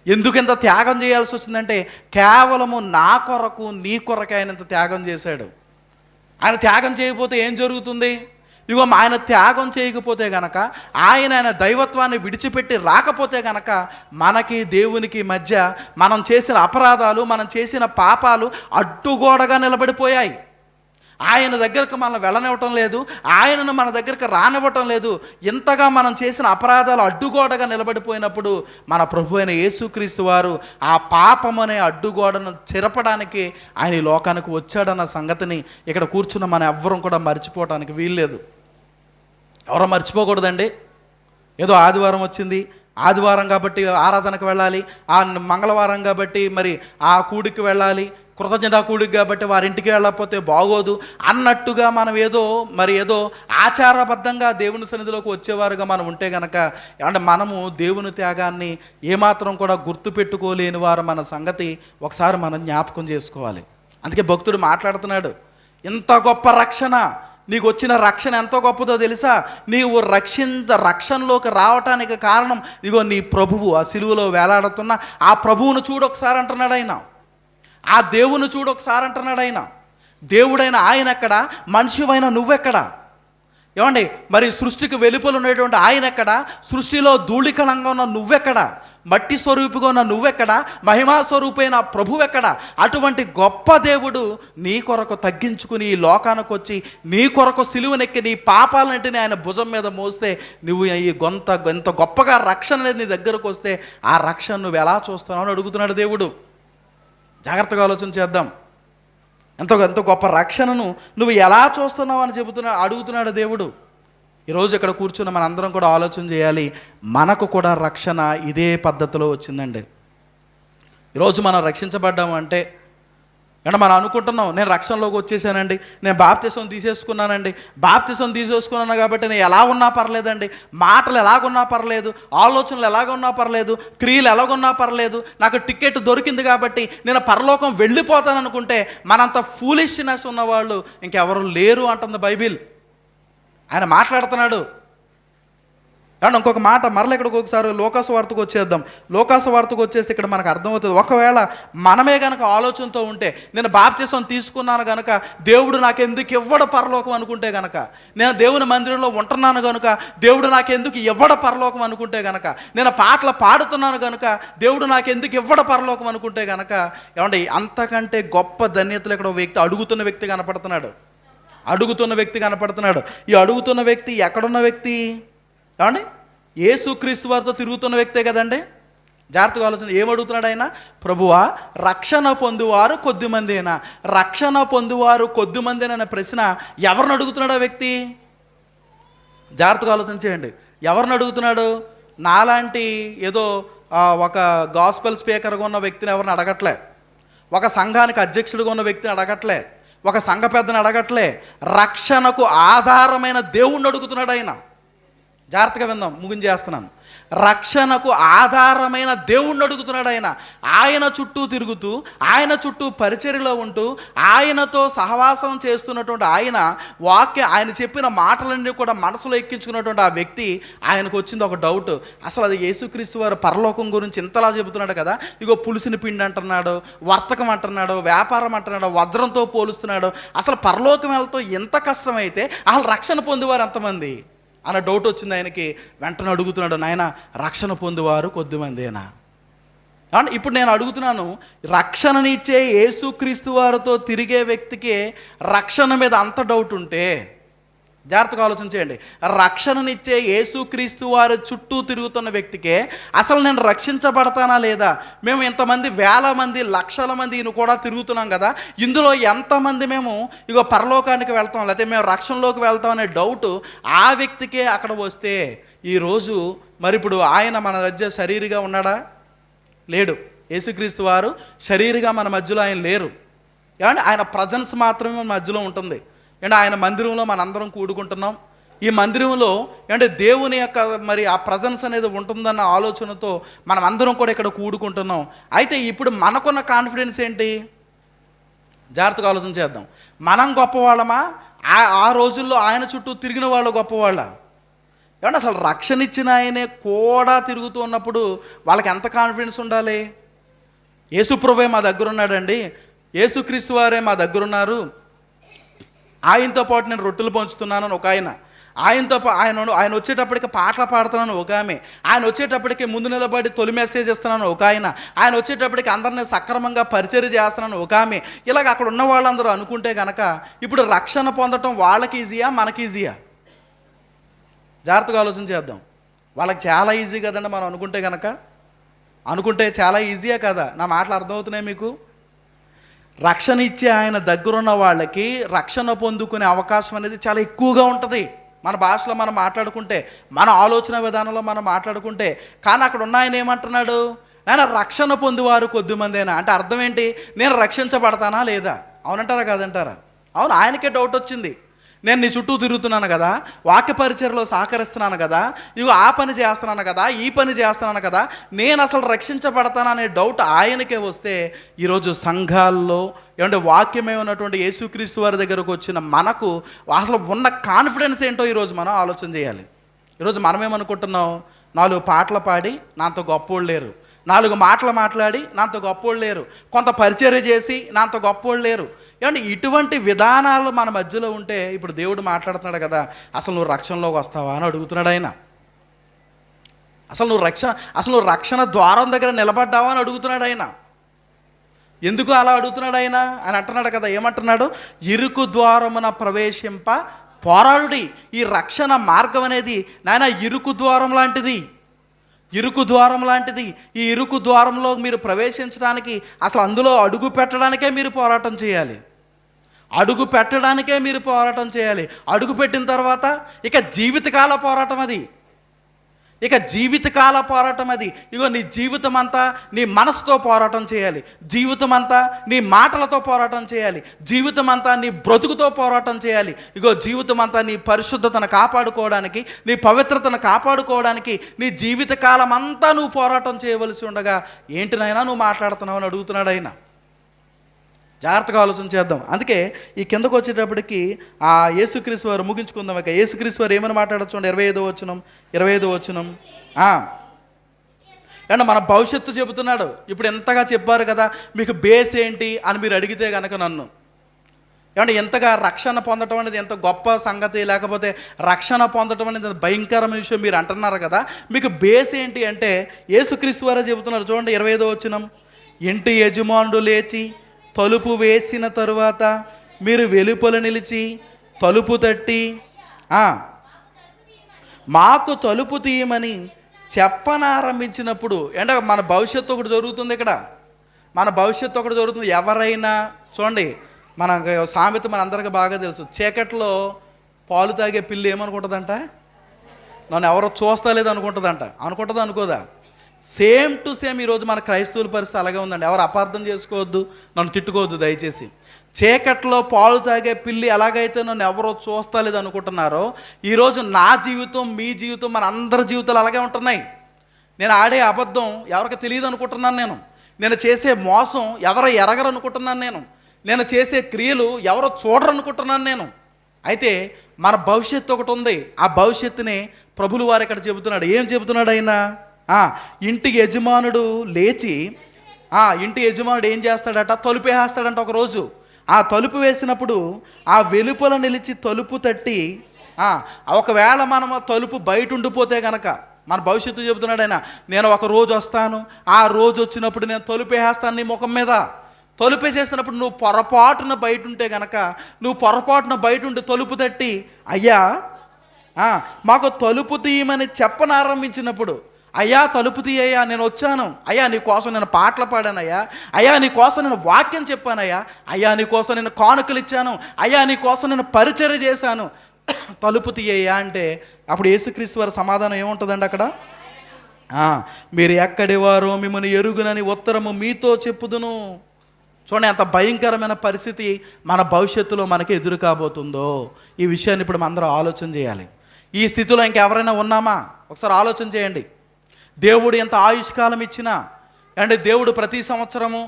ఎందుకు ఇంత త్యాగం చేయాల్సి వచ్చిందంటే కేవలము నా కొరకు, నీ కొరకు ఆయన ఇంత త్యాగం చేశాడు. ఆయన త్యాగం చేయకపోతే ఏం జరుగుతుంది? ఇగో ఆయన త్యాగం చేయకపోతే గనక, ఆయన దైవత్వాన్ని విడిచిపెట్టి రాకపోతే గనక మనకి దేవునికి మధ్య మనం చేసిన అపరాధాలు, మనం చేసిన పాపాలు అడ్డుగోడగా నిలబడిపోయాయి. ఆయన దగ్గరకు మనం వెళ్ళనివ్వటం లేదు, ఆయనను మన దగ్గరకు రానివ్వటం లేదు. ఇంతగా మనం చేసిన అపరాధాలు అడ్డుగోడగా నిలబడిపోయినప్పుడు మన ప్రభు అయిన యేసుక్రీస్తు వారు ఆ పాపం అనే అడ్డుగోడను చెరపడానికి ఆయన ఈ లోకానికి వచ్చాడన్న సంగతిని ఇక్కడ కూర్చున్న మనం ఎవ్వరం కూడా మర్చిపోవడానికి వీల్లేదు. ఎవరో మర్చిపోకూడదండి. ఏదో ఆదివారం వచ్చింది, ఆదివారం కాబట్టి ఆరాధనకు వెళ్ళాలి, ఆ మంగళవారం కాబట్టి మరి ఆ కూడికి వెళ్ళాలి, కృతజ్ఞతా కూడికి కాబట్టి వారింటికి వెళ్ళకపోతే బాగోదు అన్నట్టుగా మనం ఏదో ఆచారబద్ధంగా దేవుని సన్నిధిలోకి వచ్చేవారుగా మనం ఉంటే గనక, అంటే మనము దేవుని త్యాగాన్ని ఏమాత్రం కూడా గుర్తుపెట్టుకోలేని వారు మన సంగతి ఒకసారి మనం జ్ఞాపకం చేసుకోవాలి. అందుకే భక్తుడు మాట్లాడుతున్నాడు, ఇంత గొప్ప రక్షణ, నీకు వచ్చిన రక్షణ ఎంతో గొప్పదో తెలుసా? నీవు రక్షణలోకి రావటానికి కారణం ఇగో నీ ప్రభువు, ఆ సిలువలో వేలాడుతున్న ఆ ప్రభువును చూడొకసారి అంటున్నాడు ఆయన. ఆ దేవుని చూడొకసారి అంటున్నాడు ఆయన. దేవుడైన ఆయన ఎక్కడ? మనిషివైన నువ్వెక్కడ? ఏమండి, మరి సృష్టికి వెలుపల ఉన్నటువంటి ఆయన ఎక్కడ? సృష్టిలో ధూళికణంగా ఉన్న నువ్వెక్కడ? మట్టి స్వరూపిగా ఉన్న నువ్వెక్కడ? మహిమా స్వరూపైన ప్రభువెక్కడ? అటువంటి గొప్ప దేవుడు నీ కొరకు తగ్గించుకుని ఈ లోకానికి వచ్చి నీ కొరకు సిలువనెక్కి నీ పాపాలన్నింటినీ ఆయన భుజం మీద మోస్తే నువ్వు ఎంత గొప్పగా రక్షణ అనేది నీ దగ్గరకు వస్తే ఆ రక్షణ నువ్వు ఎలా చూస్తున్నావు అని అడుగుతున్నాడు దేవుడు. జాగ్రత్తగా ఆలోచన చేద్దాం. ఎంతో గొప్ప రక్షణను నువ్వు ఎలా చూస్తున్నావు అని అడుగుతున్నాడు దేవుడు. ఈరోజు ఇక్కడ కూర్చున్న మనందరం కూడా ఆలోచన చేయాలి. మనకు కూడా రక్షణ ఇదే పద్ధతిలో వచ్చిందండి. ఈరోజు మనం రక్షించబడ్డాము అంటే మనం అనుకుంటున్నాం, నేను రక్షణలోకి వచ్చేసానండి, నేను బాప్తిసం తీసేసుకున్నానండి, బాప్తిసం తీసేసుకున్నాను కాబట్టి నేను ఎలా ఉన్నా పర్లేదండి, మాటలు ఎలాగున్నా పర్లేదు, ఆలోచనలు ఎలాగున్నా పర్లేదు, క్రియలు ఎలాగున్నా పర్లేదు, నాకు టికెట్ దొరికింది కాబట్టి నేను పరలోకం వెళ్ళిపోతాను అనుకుంటే మనంత ఫూలిష్నెస్ ఉన్నవాళ్ళు ఇంకెవరు లేరు అంటుంది బైబిల్. ఆయన మాట్లాడుతున్నాడు. అండ్ ఇంకొక మాట మరల ఇక్కడికి ఒకసారి లోకాసు వార్తకు వచ్చేద్దాం. లోకాసు వార్తకు వచ్చేస్తే ఇక్కడ మనకు అర్థమవుతుంది, ఒకవేళ మనమే కనుక ఆలోచనతో ఉంటే, నేను బాప్తిసం తీసుకున్నాను కనుక దేవుడు నాకు ఎందుకు ఇవ్వడ పరలోకం అనుకుంటే కనుక, నేను దేవుని మందిరంలో ఉంటున్నాను కనుక దేవుడు నాకు ఎందుకు ఇవ్వడ పరలోకం అనుకుంటే కనుక, నేను పాటలు పాడుతున్నాను కనుక దేవుడు నాకు ఎందుకు ఇవ్వడ పరలోకం అనుకుంటే కనుక, ఏమంటే అంతకంటే గొప్ప ధన్యతలు ఇక్కడ వ్యక్తి అడుగుతున్న వ్యక్తి కనపడుతున్నాడు. ఈ అడుగుతున్న వ్యక్తి ఎక్కడున్న వ్యక్తి? ఏమండి, యేసుక్రీస్తు వారితో తిరుగుతున్న వ్యక్తే కదండి. జాగ్రత్తగా ఆలోచన. ఏమడుగుతున్నాడు ఆయన? ప్రభువా, రక్షణ పొందువారు కొద్దిమందేనా? రక్షణ పొందువారు కొద్దిమందేనా అనే ప్రశ్న ఎవరిని అడుగుతున్నాడు ఆ వ్యక్తి? జాగ్రత్తగా ఆలోచన చేయండి. ఎవరిని అడుగుతున్నాడు? నాలాంటి ఏదో ఒక గాస్పెల్ స్పీకర్గా ఉన్న వ్యక్తిని ఎవరిని అడగట్లే. ఒక సంఘానికి అధ్యక్షుడిగా ఉన్న వ్యక్తిని అడగట్లే, ఒక సంఘ పెద్దని అడగట్లే, రక్షణకు ఆధారమైన దేవుణ్ణి అడుగుతున్నాడు ఆయన. జాగ్రత్తగా విందాం, ముగించేస్తున్నాను. రక్షణకు ఆధారమైన దేవుణ్ణి అడుగుతున్నాడు ఆయన. ఆయన చుట్టూ తిరుగుతూ, ఆయన చుట్టూ పరిచర్యలో ఉంటూ, ఆయనతో సహవాసం చేస్తున్నటువంటి ఆయన చెప్పిన మాటలన్నీ కూడా మనసులో ఎక్కించుకున్నటువంటి ఆ వ్యక్తి, ఆయనకు వచ్చింది ఒక డౌట్. అసలు అది యేసుక్రీస్తు వారు పరలోకం గురించి ఇంతలా చెబుతున్నాడు కదా, ఇగో పులిసిన పిండి అంటున్నాడు, వర్తకం అంటున్నాడు, వ్యాపారం అంటున్నాడు, వజ్రంతో పోలుస్తున్నాడు, అసలు పరలోకం వెళ్తూ ఎంత కష్టమైతే అసలు రక్షణ పొందేవారు ఎంతమంది అన్న డౌట్ వచ్చింది ఆయనకి. వెంటనే అడుగుతున్నాడు, నాయన రక్షణ పొందేవారు కొద్దిమందేనా అని. ఇప్పుడు నేను అడుగుతున్నాను, రక్షణనిచ్చే యేసుక్రీస్తు వారితో తిరిగే వ్యక్తికి రక్షణ మీద అంత డౌట్ ఉంటే, జాగ్రత్తగా ఆలోచించేయండి, రక్షణనిచ్చే యేసుక్రీస్తు వారి చుట్టూ తిరుగుతున్న వ్యక్తికే అసలు నేను రక్షించబడతానా లేదా, మేము ఇంతమంది వేల మంది లక్షల మంది ఈయన కూడా తిరుగుతున్నాం కదా, ఇందులో ఎంతమంది మేము ఇగో పరలోకానికి వెళ్తాం లేకపోతే మేము రక్షణలోకి వెళ్తాం అనే డౌట్ ఆ వ్యక్తికే అక్కడ వస్తే, ఈరోజు మరి ఇప్పుడు ఆయన మన మధ్య శరీరిగా ఉన్నాడా? లేడు. యేసుక్రీస్తు వారు శరీరిగా మన మధ్యలో ఆయన లేరు. ఏమంటే ఆయన ప్రజెన్స్ మాత్రమే మన మధ్యలో ఉంటుంది. అంటే ఆయన మందిరంలో మనందరం కూడుకుంటున్నాం. ఈ మందిరంలో అంటే దేవుని యొక్క మరి ఆ ప్రజెన్స్ అనేది ఉంటుందన్న ఆలోచనతో మనం అందరం కూడా ఇక్కడ కూడుకుంటున్నాం. అయితే ఇప్పుడు మనకున్న కాన్ఫిడెన్స్ ఏంటి? జాగ్రత్తగా ఆలోచన చేద్దాం. మనం గొప్పవాళ్ళమా, ఆ రోజుల్లో ఆయన చుట్టూ తిరిగిన వాళ్ళు గొప్పవాళ్ళ? ఏమంటే అసలు రక్షణ ఇచ్చిన ఆయనే కూడా తిరుగుతూ ఉన్నప్పుడు వాళ్ళకి ఎంత కాన్ఫిడెన్స్ ఉండాలి? యేసుప్రభువే మా దగ్గర ఉన్నాడండి, యేసుక్రీస్తు వారే మా దగ్గర ఉన్నారు, ఆయనతో పాటు నేను రొట్టెలు పంచుతున్నానని ఒక ఆయన, ఆయన వచ్చేటప్పటికి పాటలు పాడుతున్నాను ఒక ఆమె, ఆయన వచ్చేటప్పటికి ముందు నిలబడి తొలి మెసేజ్ ఇస్తున్నాను ఒక ఆయన వచ్చేటప్పటికి అందరినీ సక్రమంగా పరిచర్య చేస్తున్నాను ఒక ఆమె. ఇలాగ అక్కడ ఉన్న వాళ్ళందరూ అనుకుంటే కనుక ఇప్పుడు రక్షణ పొందటం వాళ్ళకి ఈజీయా మనకి ఈజీయా? జాగ్రత్తగా ఆలోచన చేద్దాం. వాళ్ళకి చాలా ఈజీ కదండి మనం అనుకుంటే చాలా ఈజీయా కదా? నా మాటలు అర్థమవుతున్నాయి మీకు? రక్షణ ఇచ్చే ఆయన దగ్గరున్న వాళ్ళకి రక్షణ పొందుకునే అవకాశం అనేది చాలా ఎక్కువగా ఉంటుంది. మన భాషలో మనం మాట్లాడుకుంటే, మన ఆలోచన విధానంలో మనం మాట్లాడుకుంటే. కానీ అక్కడ ఉన్న ఆయన ఏమంటున్నాడు? ఆయన రక్షణ పొందేవారు కొద్దిమందేనా అంటే అర్థం ఏంటి? నేను రక్షించబడతానా లేదా? అవునంటారా కాదంటారా? అవును, ఆయనకే డౌట్ వచ్చింది. నేను నీ చుట్టూ తిరుగుతున్నాను కదా, వాక్య పరిచర్యలో సహకరిస్తున్నాను కదా, ఇగో ఆ పని చేస్తున్నాను కదా, ఈ పని చేస్తున్నాను కదా, నేను అసలు రక్షించబడతాననే డౌట్ ఆయనకే వస్తే, ఈరోజు సంఘాల్లో ఏమంటే వాక్యమే ఉన్నటువంటి యేసుక్రీస్తు వారి దగ్గరకు వచ్చిన మనకు అసలు ఉన్న కాన్ఫిడెన్స్ ఏంటో ఈరోజు మనం ఆలోచన చేయాలి. ఈరోజు మనమేమనుకుంటున్నాం? 4 పాటలు పాడి నాంత గొప్పోళ్ళు లేరు, 4 మాటలు మాట్లాడి నాంత గొప్పోళ్ళు లేరు, కొంత పరిచర్య చేసి నాంత గొప్పోళ్ళు లేరు. ఏమంటే ఇటువంటి విధానాలు మన మధ్యలో ఉంటే ఇప్పుడు దేవుడు మాట్లాడుతున్నాడు కదా, అసలు నువ్వు రక్షణలోకి వస్తావా అని అడుగుతున్నాడు ఆయన. అసలు నువ్వు రక్షణ ద్వారం దగ్గర నిలబడ్డావా అని అడుగుతున్నాడు ఆయన. ఎందుకు అలా అడుగుతున్నాడు ఆయన అని అంటున్నాడు కదా, ఏమంటున్నాడు? ఇరుకు ద్వారమున ప్రవేశింప పోరాడుడి. ఈ రక్షణ మార్గం అనేది నాయన ఇరుకు ద్వారం లాంటిది, ఇరుకు ద్వారం లాంటిది. ఈ ఇరుకు ద్వారంలో మీరు ప్రవేశించడానికి, అసలు అందులో అడుగు పెట్టడానికే మీరు పోరాటం చేయాలి. అడుగు పెట్టడానికే మీరు పోరాటం చేయాలి. అడుగు పెట్టిన తర్వాత ఇక జీవితకాల పోరాటం అది, ఇక జీవితకాల పోరాటం అది. ఇగో నీ జీవితం అంతా నీ మనసుతో పోరాటం చేయాలి, జీవితం అంతా నీ మాటలతో పోరాటం చేయాలి, జీవితం అంతా నీ బ్రతుకుతో పోరాటం చేయాలి. ఇగో జీవితం అంతా నీ పరిశుద్ధతను కాపాడుకోవడానికి, నీ పవిత్రతను కాపాడుకోవడానికి నీ జీవితకాలం అంతా నువ్వు పోరాటం చేయవలసి ఉండగా ఏంటి నాయనా నువ్వు మాట్లాడుతున్నావు అని అడుగుతున్నాడు ఆయన. జాగ్రత్తగా ఆలోచన చేద్దాం. అందుకే ఈ కిందకు వచ్చేటప్పటికి ఆ యేసుక్రీస్తు వారు ముగించుకుందాం. ఇక యేసుక్రీస్తు వారు ఏమని మాట్లాడచ్చు అంటే 25వ వచనం అండ్ మన భవిష్యత్తు చెబుతున్నాడు. ఇప్పుడు ఎంతగా చెప్పారు కదా, మీకు బేస్ ఏంటి అని మీరు అడిగితే కనుక నన్ను ఏమంటే ఎంతగా రక్షణ పొందటం అనేది ఎంత గొప్ప సంగతి, లేకపోతే రక్షణ పొందటం అనేది భయంకరమైన విషయం మీరు అంటున్నారు కదా, మీకు బేస్ ఏంటి అంటే యేసుక్రీస్తు వారే చెబుతున్నారు. చూడండి 25వ వచనం, ఇంటి యజమానుడు లేచి తలుపు వేసిన తరువాత మీరు వెలుపల నిలిచి తలుపు తట్టి మాకు తలుపు తీయమని చెప్పనారంభించినప్పుడు, అంటే మన భవిష్యత్తు ఒకటి జరుగుతుంది. ఇక్కడ మన భవిష్యత్తు ఒకటి జరుగుతుంది. ఎవరైనా చూడండి, మన సామెత మన అందరికీ బాగా తెలుసు, చీకట్లో పాలు తాగే పిల్లి ఏమనుకుంటుందంట? నన్ను ఎవరో చూస్తా లేదు అనుకుంటుందా? అనుకోదా? సేమ్ టు సేమ్ ఈరోజు మన క్రైస్తవుల పరిస్థితి అలాగే ఉందండి. ఎవరు అపార్థం చేసుకోవద్దు, నన్ను తిట్టుకోవద్దు దయచేసి. చీకట్లో పాలు తాగే పిల్లి ఎలాగైతే నన్ను ఎవరో చూస్తలేదు అనుకుంటున్నారో, ఈరోజు నా జీవితం, మీ జీవితం, మన అందరి జీవితాలు అలాగే ఉంటున్నాయి. నేను ఆడే అబద్ధం ఎవరికి తెలియదు అనుకుంటున్నాను. నేను చేసే మోసం ఎవరు ఎరగరు అనుకుంటున్నాను. నేను చేసే క్రియలు ఎవరో చూడరు అనుకుంటున్నాను. అయితే మన భవిష్యత్తు ఒకటి ఉంది. ఆ భవిష్యత్తుని ప్రభులు వారు ఇక్కడ చెబుతున్నాడు. ఏం చెబుతున్నాడు ఆయన? ఇంటి యజమానుడు లేచి, ఇంటి యజమానుడు ఏం చేస్తాడట? తలుపు వేస్తాడంట ఒకరోజు. ఆ తలుపు వేసినప్పుడు ఆ వెలుపల నిలిచి తలుపు తట్టి, ఒకవేళ మనం తలుపు బయట ఉండిపోతే కనుక మన భవిష్యత్తు చెబుతున్నాడు ఆయన. నేను ఒక రోజు వస్తాను, ఆ రోజు వచ్చినప్పుడు నేను తలుపు వేస్తాను నీ ముఖం మీద. తలుపు వేసేసినప్పుడు నువ్వు పొరపాటున బయట ఉంటే కనుక, నువ్వు పొరపాటున బయట ఉండి తలుపు తట్టి, అయ్యా మాకు తలుపు తీయమని చెప్పనారంభించినప్పుడు, అయ్యా తలుపు తీయ్యా, నేను వచ్చాను, అయ్యా నీ కోసం నేను పాటలు పాడానయ్యా, అయ్యా నీ కోసం నేను వాక్యం చెప్పానయ్యా, అయ్యా నీ కోసం నేను కానుకలు ఇచ్చాను, అయ్యా నీ కోసం నేను పరిచర్య చేశాను, తలుపు తీయ్యా అంటే అప్పుడు యేసుక్రీస్తు వారి సమాధానం ఏముంటుందండి అక్కడ? మీరు ఎక్కడి వారో మిమ్మల్ని ఎరుగునని ఉత్తరము మీతో చెప్పుదును. చూడండి ఎంత భయంకరమైన పరిస్థితి మన భవిష్యత్తులో మనకి ఎదురు కాబోతుందో. ఈ విషయాన్ని ఇప్పుడు మనందరం ఆలోచన చేయాలి. ఈ స్థితిలో ఇంకెవరైనా ఉన్నామా? ఒకసారి ఆలోచన చేయండి. దేవుడు ఎంత ఆయుష్కాలం ఇచ్చినా, అంటే దేవుడు ప్రతి సంవత్సరము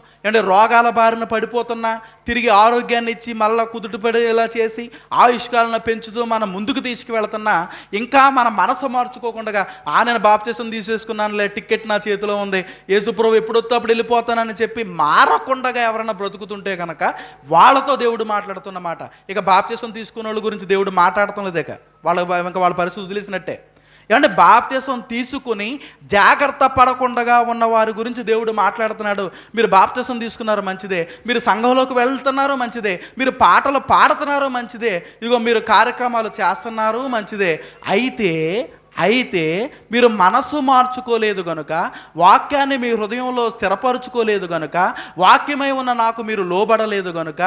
రోగాల బారిన పడిపోతున్నా తిరిగి ఆరోగ్యాన్ని ఇచ్చి మళ్ళీ కుదుటపడేలా చేసి ఆయుష్కాలను పెంచుతూ మనం ముందుకు తీసుకువెళ్తున్నా, ఇంకా మన మనసు మార్చుకోకుండా నేను బాప్తిసం తీసేసుకున్నానులే, టికెట్ నా చేతిలో ఉంది, యేసుప్రభు ఎప్పుడొస్తే అప్పుడు వెళ్ళిపోతానని చెప్పి మారకుండా ఎవరైనా బ్రతుకుతుంటే కనుక వాళ్ళతో దేవుడు మాట్లాడుతున్నమాట. ఇక బాప్తిసం తీసుకున్న వాళ్ళ గురించి దేవుడు మాట్లాడటం లేదే, ఇంకా వాళ్ళ పరిస్థితి వదిలేసినట్టే. ఏమంటే బాప్తిసం తీసుకుని జాగ్రత్త పడకుండా ఉన్న వారి గురించి దేవుడు మాట్లాడుతున్నాడు. మీరు బాప్తిసం తీసుకున్నారు మంచిదే, మీరు సంఘంలోకి వెళ్తున్నారు మంచిదే, మీరు పాటలు పాడుతున్నారు మంచిదే, ఇగో మీరు కార్యక్రమాలు చేస్తున్నారు మంచిదే. అయితే మీరు మనసు మార్చుకోలేదు కనుక, వాక్యాన్ని మీ హృదయంలో స్థిరపరచుకోలేదు కనుక, వాక్యమై ఉన్న నాకు మీరు లోబడలేదు కనుక,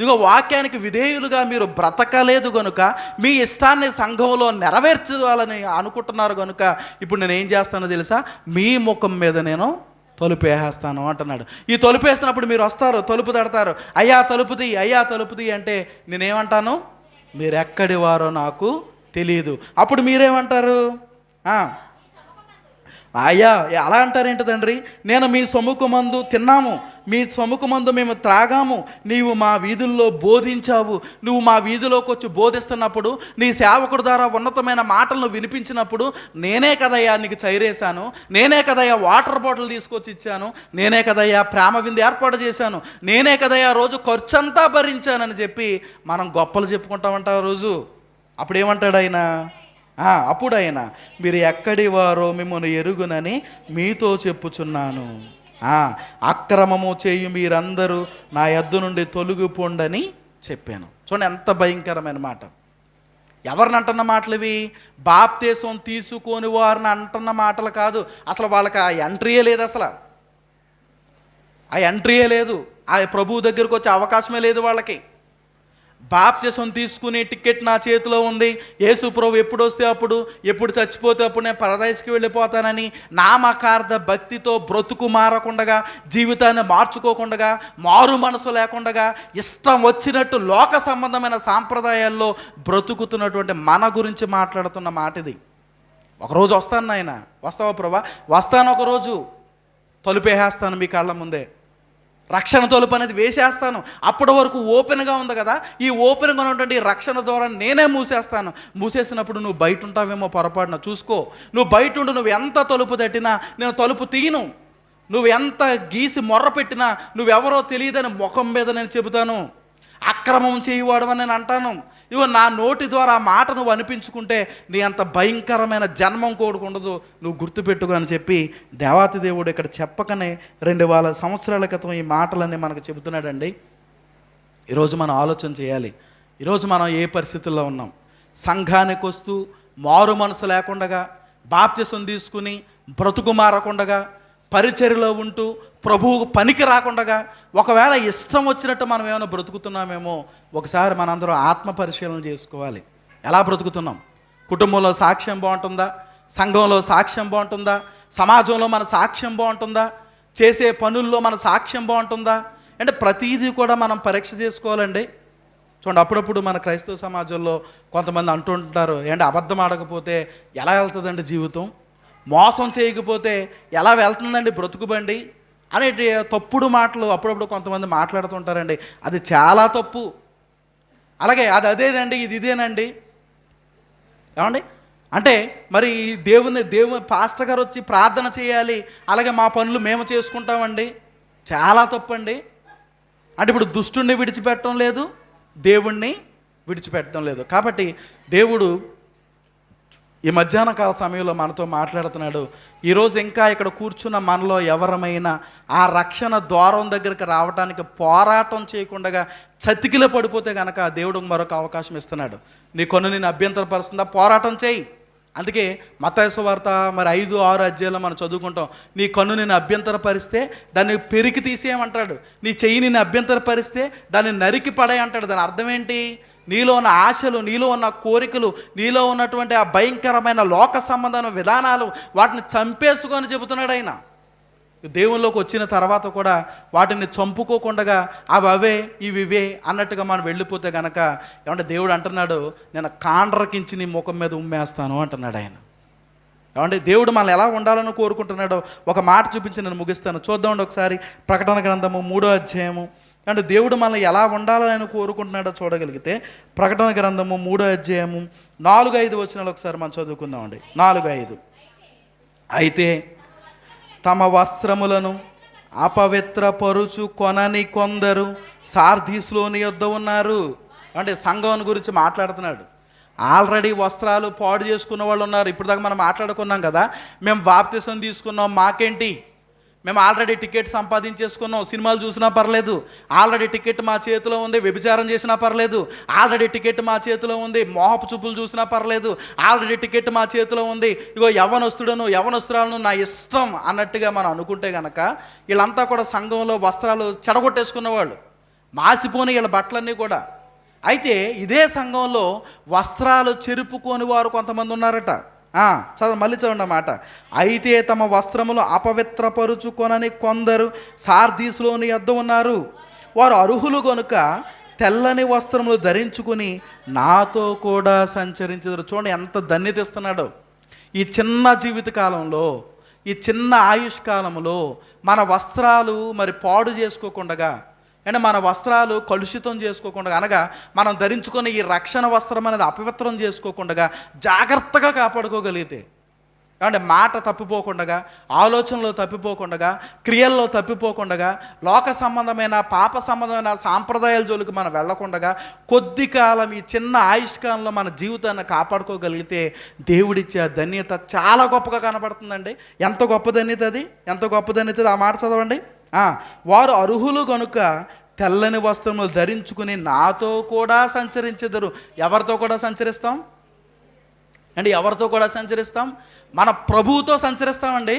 ఇగో వాక్యానికి విధేయులుగా మీరు బ్రతకలేదు కనుక, మీ ఇష్టాన్ని సంఘంలో నెరవేర్చాలని అనుకుంటున్నారు కనుక, ఇప్పుడు నేను ఏం చేస్తానో తెలుసా? మీ ముఖం మీద నేను తలుపు వేసేస్తాను అంటున్నాడు. ఈ తలుపు వేసినప్పుడు మీరు వస్తారు, తలుపు తడతారు, అయ్యా తలుపుది, అయ్యా తలుపుది అంటే నేనేమంటాను? మీరు ఎక్కడి వారో నాకు తెలియదు. అప్పుడు మీరేమంటారు? అయ్యా అలా అంటారేంటి తండ్రి? నేను మీ సముఖమందు తిన్నాము, మీ సముఖమందు మేము త్రాగాము, నీవు మా వీధుల్లో బోధించావు. నువ్వు మా వీధిలోకి వచ్చి బోధిస్తున్నప్పుడు, నీ సేవకుడు ద్వారా ఉన్నతమైన మాటలను వినిపించినప్పుడు నేనే కదయ్యా నీకు చైరేశాను, నేనే కదయ్యా వాటర్ బాటిల్ తీసుకొచ్చి ఇచ్చాను, నేనే కదయ్యా ప్రేమ విందు ఏర్పాటు చేశాను, నేనే కదయ్యా రోజు ఖర్చంతా భరించానని చెప్పి మనం గొప్పలు చెప్పుకుంటామంట రోజు. అప్పుడు ఏమంటాడు ఆయన? అప్పుడు ఆయన మీరు ఎక్కడి వారో మిమ్మల్ని ఎరుగునని మీతో చెప్పుచున్నాను, అక్రమము చేయు మీరందరూ నా యొద్ద నుండి తొలగిపోండని చెప్పాను. చూడండి ఎంత భయంకరమైన మాట. ఎవరిని అంటున్న మాటలు ఇవి? బాప్తిసం తీసుకొని వారిని అంటున్న మాటలు కాదు. అసలు వాళ్ళకి ఆ ఎంట్రీయే లేదు, అసలు ఆ ఎంట్రీయే లేదు, ఆ ప్రభువు దగ్గరకు వచ్చే అవకాశమే లేదు వాళ్ళకి. బాప్తిసం తీసుకుని టికెట్ నా చేతిలో ఉంది, యేసు ప్రభు ఎప్పుడు వస్తే అప్పుడు, ఎప్పుడు చచ్చిపోతే అప్పుడు నేను పరదేశికి వెళ్ళిపోతానని నామకార్థ భక్తితో బ్రతుకు మారకుండా, జీవితాన్ని మార్చుకోకుండా, మారు మనసు లేకుండా, ఇష్టం వచ్చినట్టు లోక సంబంధమైన సాంప్రదాయాల్లో బ్రతుకుతున్నటువంటి మన గురించి మాట్లాడుతున్న మాట ఇది. ఒకరోజు వస్తాను నాయన, వస్తావా ప్రభా? వస్తాను, ఒకరోజు తలుపేసేస్తాను మీ కళ్ళ ముందే, రక్షణ తలుపు అనేది వేసేస్తాను. అప్పటి వరకు ఓపెన్గా ఉంది కదా, ఈ ఓపెన్గా ఉన్నటువంటి రక్షణ ద్వారా నేనే మూసేస్తాను. మూసేసినప్పుడు నువ్వు బయట ఉంటావేమో పొరపాటున చూసుకో. నువ్వు బయట ఉండు, నువ్వు ఎంత తలుపు తట్టినా నేను తలుపు తీయను, నువ్వు ఎంత గీసి మొర్ర పెట్టినా నువ్వెవరో తెలియదని ముఖం మీద నేను చెబుతాను. అక్రమం చేయవాడమని నేను అంటాను. ఇవో నా నోటి ద్వారా ఆ మాట నువ్వు అనిపించుకుంటే నీ అంత భయంకరమైన జన్మం కోడుకుండదు, నువ్వు గుర్తుపెట్టుకు అని చెప్పి దేవాతి దేవుడు ఇక్కడ చెప్పకనే 2000 సంవత్సరాల క్రితం ఈ మాటలన్నీ మనకు చెబుతున్నాడండి. ఈరోజు మనం ఆలోచన చేయాలి. ఈరోజు మనం ఏ పరిస్థితుల్లో ఉన్నాం? సంఘానికి వస్తూ మారు మనసు లేకుండా, బాప్తిసం తీసుకుని బ్రతుకు మారకుండా, పరిచర్యలో ఉంటూ ప్రభువుకు పనికి రాకుండా, ఒకవేళ ఇష్టం వచ్చినట్టు మనం ఏమైనా బ్రతుకుతున్నామేమో ఒకసారి మనందరం ఆత్మ పరిశీలన చేసుకోవాలి. ఎలా బ్రతుకుతున్నాం? కుటుంబంలో సాక్ష్యం బాగుంటుందా? సంఘంలో సాక్ష్యం బాగుంటుందా? సమాజంలో మన సాక్ష్యం బాగుంటుందా, చేసే పనుల్లో మన సాక్ష్యం బాగుంటుందా అంటే ప్రతీదీ కూడా మనం పరీక్ష చేసుకోవాలండి. చూడండి, అప్పుడప్పుడు మన క్రైస్తవ సమాజంలో కొంతమంది అంటుంటారు, ఏంటి అబద్ధం ఆడకపోతే ఎలా వెళ్తుందండి జీవితం, మోసం చేయకపోతే ఎలా వెళ్తుందండి బ్రతుకుబండి అనేటి తప్పుడు మాటలు అప్పుడప్పుడు కొంతమంది మాట్లాడుతుంటారండి. అది చాలా తప్పు. అలాగే అది అదేనండి, ఇది ఇదేనండి. ఏమండి అంటే మరి దేవుని పాస్టర్ గారు వచ్చి ప్రార్థన చేయాలి, అలాగే మా పనులు మేము చేసుకుంటామండి, చాలా తప్పండి. అంటే ఇప్పుడు దుష్టుణ్ణి విడిచిపెట్టడం లేదు, దేవుణ్ణి విడిచిపెట్టడం లేదు. కాబట్టి దేవుడు ఈ మధ్యాహ్న కాల సమయంలో మనతో మాట్లాడుతున్నాడు. ఈరోజు ఇంకా ఇక్కడ కూర్చున్న మనలో ఎవరమైనా ఆ రక్షణ ద్వారం దగ్గరికి రావడానికి పోరాటం చేయకుండా చతికిల పడిపోతే కనుక దేవుడు మరొక అవకాశం ఇస్తున్నాడు. నీ కన్ను నేను అభ్యంతరపరుస్తుందా, పోరాటం చేయి. అందుకే మత్తయి సువార్త మరి 5-6 అధ్యాయాల్లో మనం చదువుకుంటాం, నీ కన్ను నేను అభ్యంతరపరిస్తే దాన్ని పెరికి తీసేయమంటాడు, నీ చెయ్యి నేను అభ్యంతరపరిస్తే దాన్ని నరికి పడే అంటాడు. దాని అర్థం ఏంటి? నీలో ఉన్న ఆశలు, నీలో ఉన్న కోరికలు, నీలో ఉన్నటువంటి ఆ భయంకరమైన లోక సంబంధమైన విధానాలు వాటిని చంపేసుకొని చెబుతున్నాడు ఆయన. దేవుల్లోకి వచ్చిన తర్వాత కూడా వాటిని చంపుకోకుండా అవే ఇవే అన్నట్టుగా మనం వెళ్ళిపోతే కనుక ఏమంటే దేవుడు అంటున్నాడు, నేను కాండ్రకించి నీ ముఖం మీద ఉమ్మేస్తాను అంటున్నాడు ఆయన. ఏమంటే దేవుడు మనల్ని ఎలా ఉండాలని కోరుకుంటున్నాడో ఒక మాట చూపించి నేను ముగిస్తాను. చూద్దామండి ఒకసారి ప్రకటన గ్రంథము 3వ అధ్యాయము. అంటే దేవుడు మనల్ని ఎలా ఉండాలని కోరుకుంటున్నాడో చూడగలిగితే ప్రకటన గ్రంథము 3వ అధ్యాయము 4-5 వచనాలు ఒకసారి మనం చదువుకుందామండి. 4-5. అయితే తమ వస్త్రములను అపవిత్రపరుచు కొనని కొందరు సార్దీసులోని యొద్ద ఉన్నారు. అంటే సంఘం గురించి మాట్లాడుతున్నాడు. ఆల్రెడీ వస్త్రాలు పాడు చేసుకున్న వాళ్ళు ఉన్నారు. ఇప్పుడు దాకా మనం మాట్లాడుకున్నాం కదా, మేము బాప్తిసం తీసుకున్నాం, మాకేంటి, మేము ఆల్రెడీ టికెట్ సంపాదించేసుకున్నాం, సినిమాలు చూసినా పర్లేదు, ఆల్రెడీ టికెట్ మా చేతిలో ఉంది, వ్యభిచారం చేసినా పర్లేదు, ఆల్రెడీ టికెట్ మా చేతిలో ఉంది, మోహపు చూపులు చూసినా పర్లేదు, ఆల్రెడీ టికెట్ మా చేతిలో ఉంది, ఇగో యవ్వనస్తురాలను నా ఇష్టం అన్నట్టుగా మనం అనుకుంటే కనుక వీళ్ళంతా కూడా సంఘంలో వస్త్రాలు చెడగొట్టేసుకున్న వాళ్ళు, మాసిపోని వీళ్ళ బట్టలన్నీ కూడా. అయితే ఇదే సంఘంలో వస్త్రాలు చెరుపుకొని వారు కొంతమంది ఉన్నారట. మళ్ళీ చదవండి మాట. అయితే తమ వస్త్రములు అపవిత్రపరుచుకొనని కొందరు సార్దీసులోని యొద్ద ఉన్నారు. వారు అర్హులు గనుక తెల్లని వస్త్రములు ధరించుకుని నాతో కూడా సంచరించెదరు. చూడండి ఎంత ధన్యత ఇస్తున్నాడో. ఈ చిన్న జీవిత కాలంలో, ఈ చిన్న ఆయుష్కాలంలో మన వస్త్రాలు మరి పాడు చేసుకోకుండా, అంటే మన వస్త్రాలు కలుషితం చేసుకోకుండా, అనగా మనం ధరించుకొని ఈ రక్షణ వస్త్రం అనేది అపవిత్రం చేసుకోకుండా జాగ్రత్తగా కాపాడుకోగలిగితే, అంటే మాట తప్పిపోకుండా, ఆలోచనలో తప్పిపోకుండా, క్రియల్లో తప్పిపోకుండా, లోక సంబంధమైన పాప సంబంధమైన సాంప్రదాయాల జోలికి మనం వెళ్లకుండా కొద్ది కాలం ఈ చిన్న ఆయుష్కాలంలో మన జీవితాన్ని కాపాడుకోగలిగితే దేవుడిచ్చే ధన్యత చాలా గొప్పగా కనబడుతుందండి. ఎంత గొప్ప ధన్యత అది, ఎంత గొప్ప ధన్యత అది. ఆ మాట చదవండి. వారు అర్హులు గనుక తెల్లని వస్త్రములు ధరించుకుని నాతో కూడా సంచరించెదరు. ఎవరితో కూడా సంచరిస్తాం అండి? ఎవరితో కూడా సంచరిస్తాం? మన ప్రభువుతో సంచరిస్తామండి.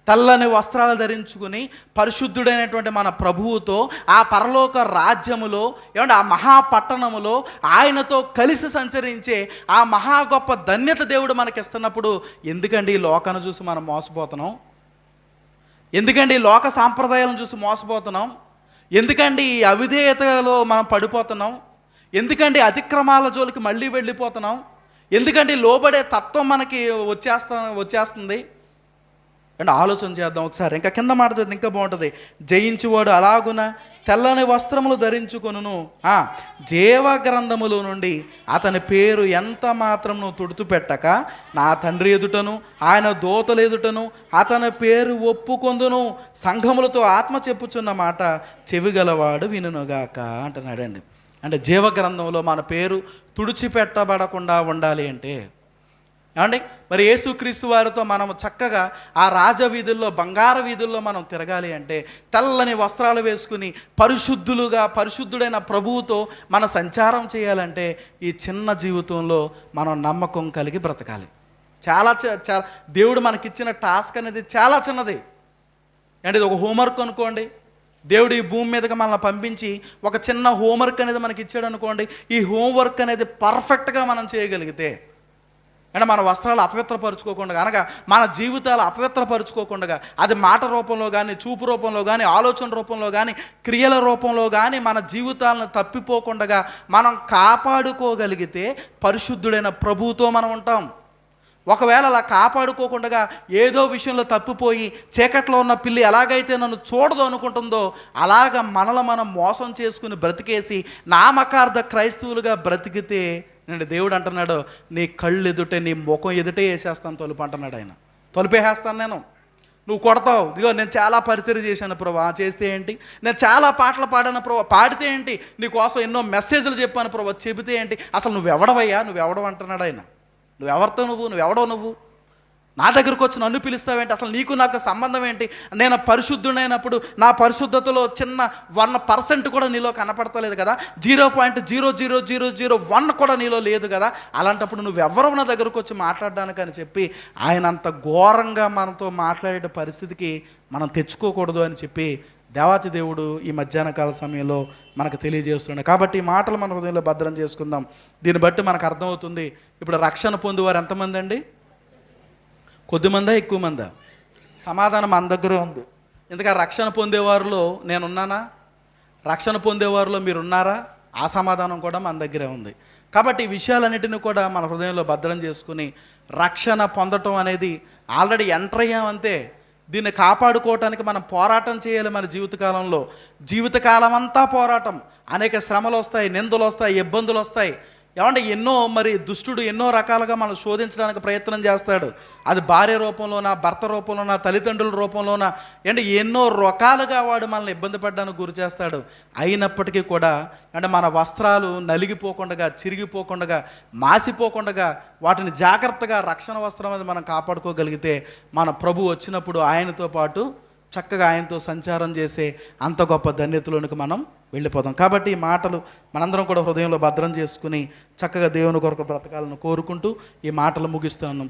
తెల్లని వస్త్రాలు ధరించుకుని పరిశుద్ధుడైనటువంటి మన ప్రభువుతో ఆ పరలోక రాజ్యములో, ఏమంటే ఆ మహాపట్టణములో ఆయనతో కలిసి సంచరించే ఆ మహా గొప్ప ధన్యత దేవుడు మనకిస్తున్నప్పుడు ఎందుకండి ఈ లోకాన్ని చూసి మనం మోసపోతున్నాం? ఎందుకండి ఈ లోక సాంప్రదాయాలను చూసి మోసపోతున్నాం? ఎందుకండి ఈ అవిధేయతలో మనం పడిపోతున్నాం? ఎందుకండి అతిక్రమాల జోలికి మళ్ళీ వెళ్ళిపోతున్నాం? ఎందుకండి లోబడే తత్వం మనకి వచ్చేస్తుంది అంటే ఆలోచన చేద్దాం ఒకసారి. ఇంకా కింద మాట చదివితే ఇంకా బాగుంటుంది. జయించువాడు అలాగున తెల్లని వస్త్రములు ధరించుకొనును, జీవ గ్రంథములో నుండి అతని పేరు ఎంత మాత్రమును తుడుతుపెట్టక నా తండ్రి ఎదుటను ఆయన దూతల ఎదుటను అతని పేరు ఒప్పుకొందును. సంఘములతో ఆత్మ చెప్పుచున్న మాట చెవిగలవాడు వినుగాక అంటున్నాడండి. అంటే జీవ గ్రంథంలో మన పేరు తుడిచిపెట్టబడకుండా ఉండాలి అంటే ఏమండి మరి యేసుక్రీస్తు వారితో మనం చక్కగా ఆ రాజవీధుల్లో, బంగారు వీధుల్లో మనం తిరగాలి అంటే, తెల్లని వస్త్రాలు వేసుకుని పరిశుద్ధుడైన ప్రభువుతో మన సంచారం చేయాలంటే ఈ చిన్న జీవితంలో మనం నమ్మకం కలిగి బ్రతకాలి. చాలా దేవుడు మనకిచ్చిన టాస్క్ అనేది చాలా చిన్నది అంటే ఇది ఒక హోంవర్క్ అనుకోండి. దేవుడు ఈ భూమి మీదకి మనల్ని పంపించి ఒక చిన్న హోంవర్క్ అనేది మనకి ఇచ్చాడు అనుకోండి. ఈ హోంవర్క్ అనేది పర్ఫెక్ట్గా మనం చేయగలిగితే అంటే మన వస్త్రాలు అపవిత్రపరుచుకోకుండా, అనగా మన జీవితాలు అపవిత్రపరుచుకోకుండా, అది మాట రూపంలో కానీ, చూపు రూపంలో కానీ, ఆలోచన రూపంలో కానీ, క్రియల రూపంలో కానీ మన జీవితాలను తప్పిపోకుండా మనం కాపాడుకోగలిగితే పరిశుద్ధుడైన ప్రభువుతో మనం ఉంటాం. ఒకవేళ అలా కాపాడుకోకుండా ఏదో విషయంలో తప్పిపోయి చీకట్లో ఉన్న పిల్లి ఎలాగైతే నన్ను చూడదు అనుకుంటుందో అలాగ మనల్ని మనం మోసం చేసుకుని బ్రతికేసి నామకార్థ క్రైస్తవులుగా బ్రతికితే నేను దేవుడు అంటున్నాడు, నీ కళ్ళు ఎదుటే, నీ ముఖం ఎదుటే వేసేస్తాను తలుపు అంటున్నాడు ఆయన. తలుపేసేస్తాను నేను, నువ్వు కొడతావు. ఇదిగో నేను చాలా పరిచయం చేశాను ప్రభా, చేస్తే ఏంటి? నేను చాలా పాటలు పాడాను ప్రభా, పాడితే ఏంటి? నీకోసం ఎన్నో మెసేజ్లు చెప్పాను ప్రభా, చెబితే ఏంటి? అసలు నువ్వెవడవయ్యా, నువ్వెవడవు అంటున్నాడు ఆయన. నువ్వెవరితో నువ్వెవడో నువ్వు నా దగ్గరకు వచ్చి నన్ను పిలుస్తావేంటి? అసలు నీకు నాకు సంబంధం ఏంటి? నేను పరిశుద్ధుడైనప్పుడు నా పరిశుద్ధతలో చిన్న 1% కూడా నీలో కనపడతలేదు కదా, 0.00001 కూడా నీలో లేదు కదా, అలాంటప్పుడు నువ్వెవరో నా దగ్గరకు వచ్చి మాట్లాడడానికి అని చెప్పి ఆయన అంత ఘోరంగా మనతో మాట్లాడే పరిస్థితికి మనం తెచ్చుకోకూడదు అని చెప్పి దేవాతి దేవుడు ఈ మధ్యాహ్న కాల సమయంలో మనకు తెలియజేస్తున్నాడు. కాబట్టి ఈ మాటలు మన హృదయంలో భద్రం చేసుకుందాం. దీన్ని బట్టి మనకు అర్థమవుతుంది, ఇప్పుడు రక్షణ పొందేవారు ఎంతమంది అండి? కొద్దిమందా, ఎక్కువ మందా? సమాధానం మన దగ్గరే ఉంది. ఎందుకంటే రక్షణ పొందేవారిలో నేనున్నానా? రక్షణ పొందేవారిలో మీరున్నారా? ఆ సమాధానం కూడా మన దగ్గరే ఉంది. కాబట్టి ఈ విషయాలన్నిటిని కూడా మన హృదయంలో భద్రం చేసుకుని రక్షణ పొందటం అనేది ఆల్రెడీ ఎంటర్ అయ్యామంతే. దీన్ని కాపాడుకోవటానికి మనం పోరాటం చేయాలి. మన జీవితకాలం అంతా పోరాటం. అనేక శ్రమలు వస్తాయి, నిందలు వస్తాయి, ఇబ్బందులు వస్తాయి. ఏమంటే ఎన్నో దుష్టుడు ఎన్నో రకాలుగా మనం శోధించడానికి ప్రయత్నం చేస్తాడు. అది భార్య రూపంలోనా, భర్త రూపంలోనా, తల్లిదండ్రుల రూపంలోనా, అంటే ఎన్నో రకాలుగా వాడు మనల్ని ఇబ్బంది పడడానికి గురి చేస్తాడు. అయినప్పటికీ కూడా అంటే మన వస్త్రాలు నలిగిపోకుండా, చిరిగిపోకుండా, మాసిపోకుండా వాటిని జాగ్రత్తగా రక్షణ వస్త్రం అనేది మనం కాపాడుకోగలిగితే మన ప్రభు వచ్చినప్పుడు ఆయనతో పాటు చక్కగా ఆయనతో సంచారం చేసే అంత గొప్ప ధన్యతలోనికి మనం వెళ్ళిపోతాం. కాబట్టి ఈ మాటలు మనందరం కూడా హృదయంలో భద్రం చేసుకుని చక్కగా దేవుని కొరకు బ్రతకాలను కోరుకుంటూ ఈ మాటలు ముగిస్తున్నాను.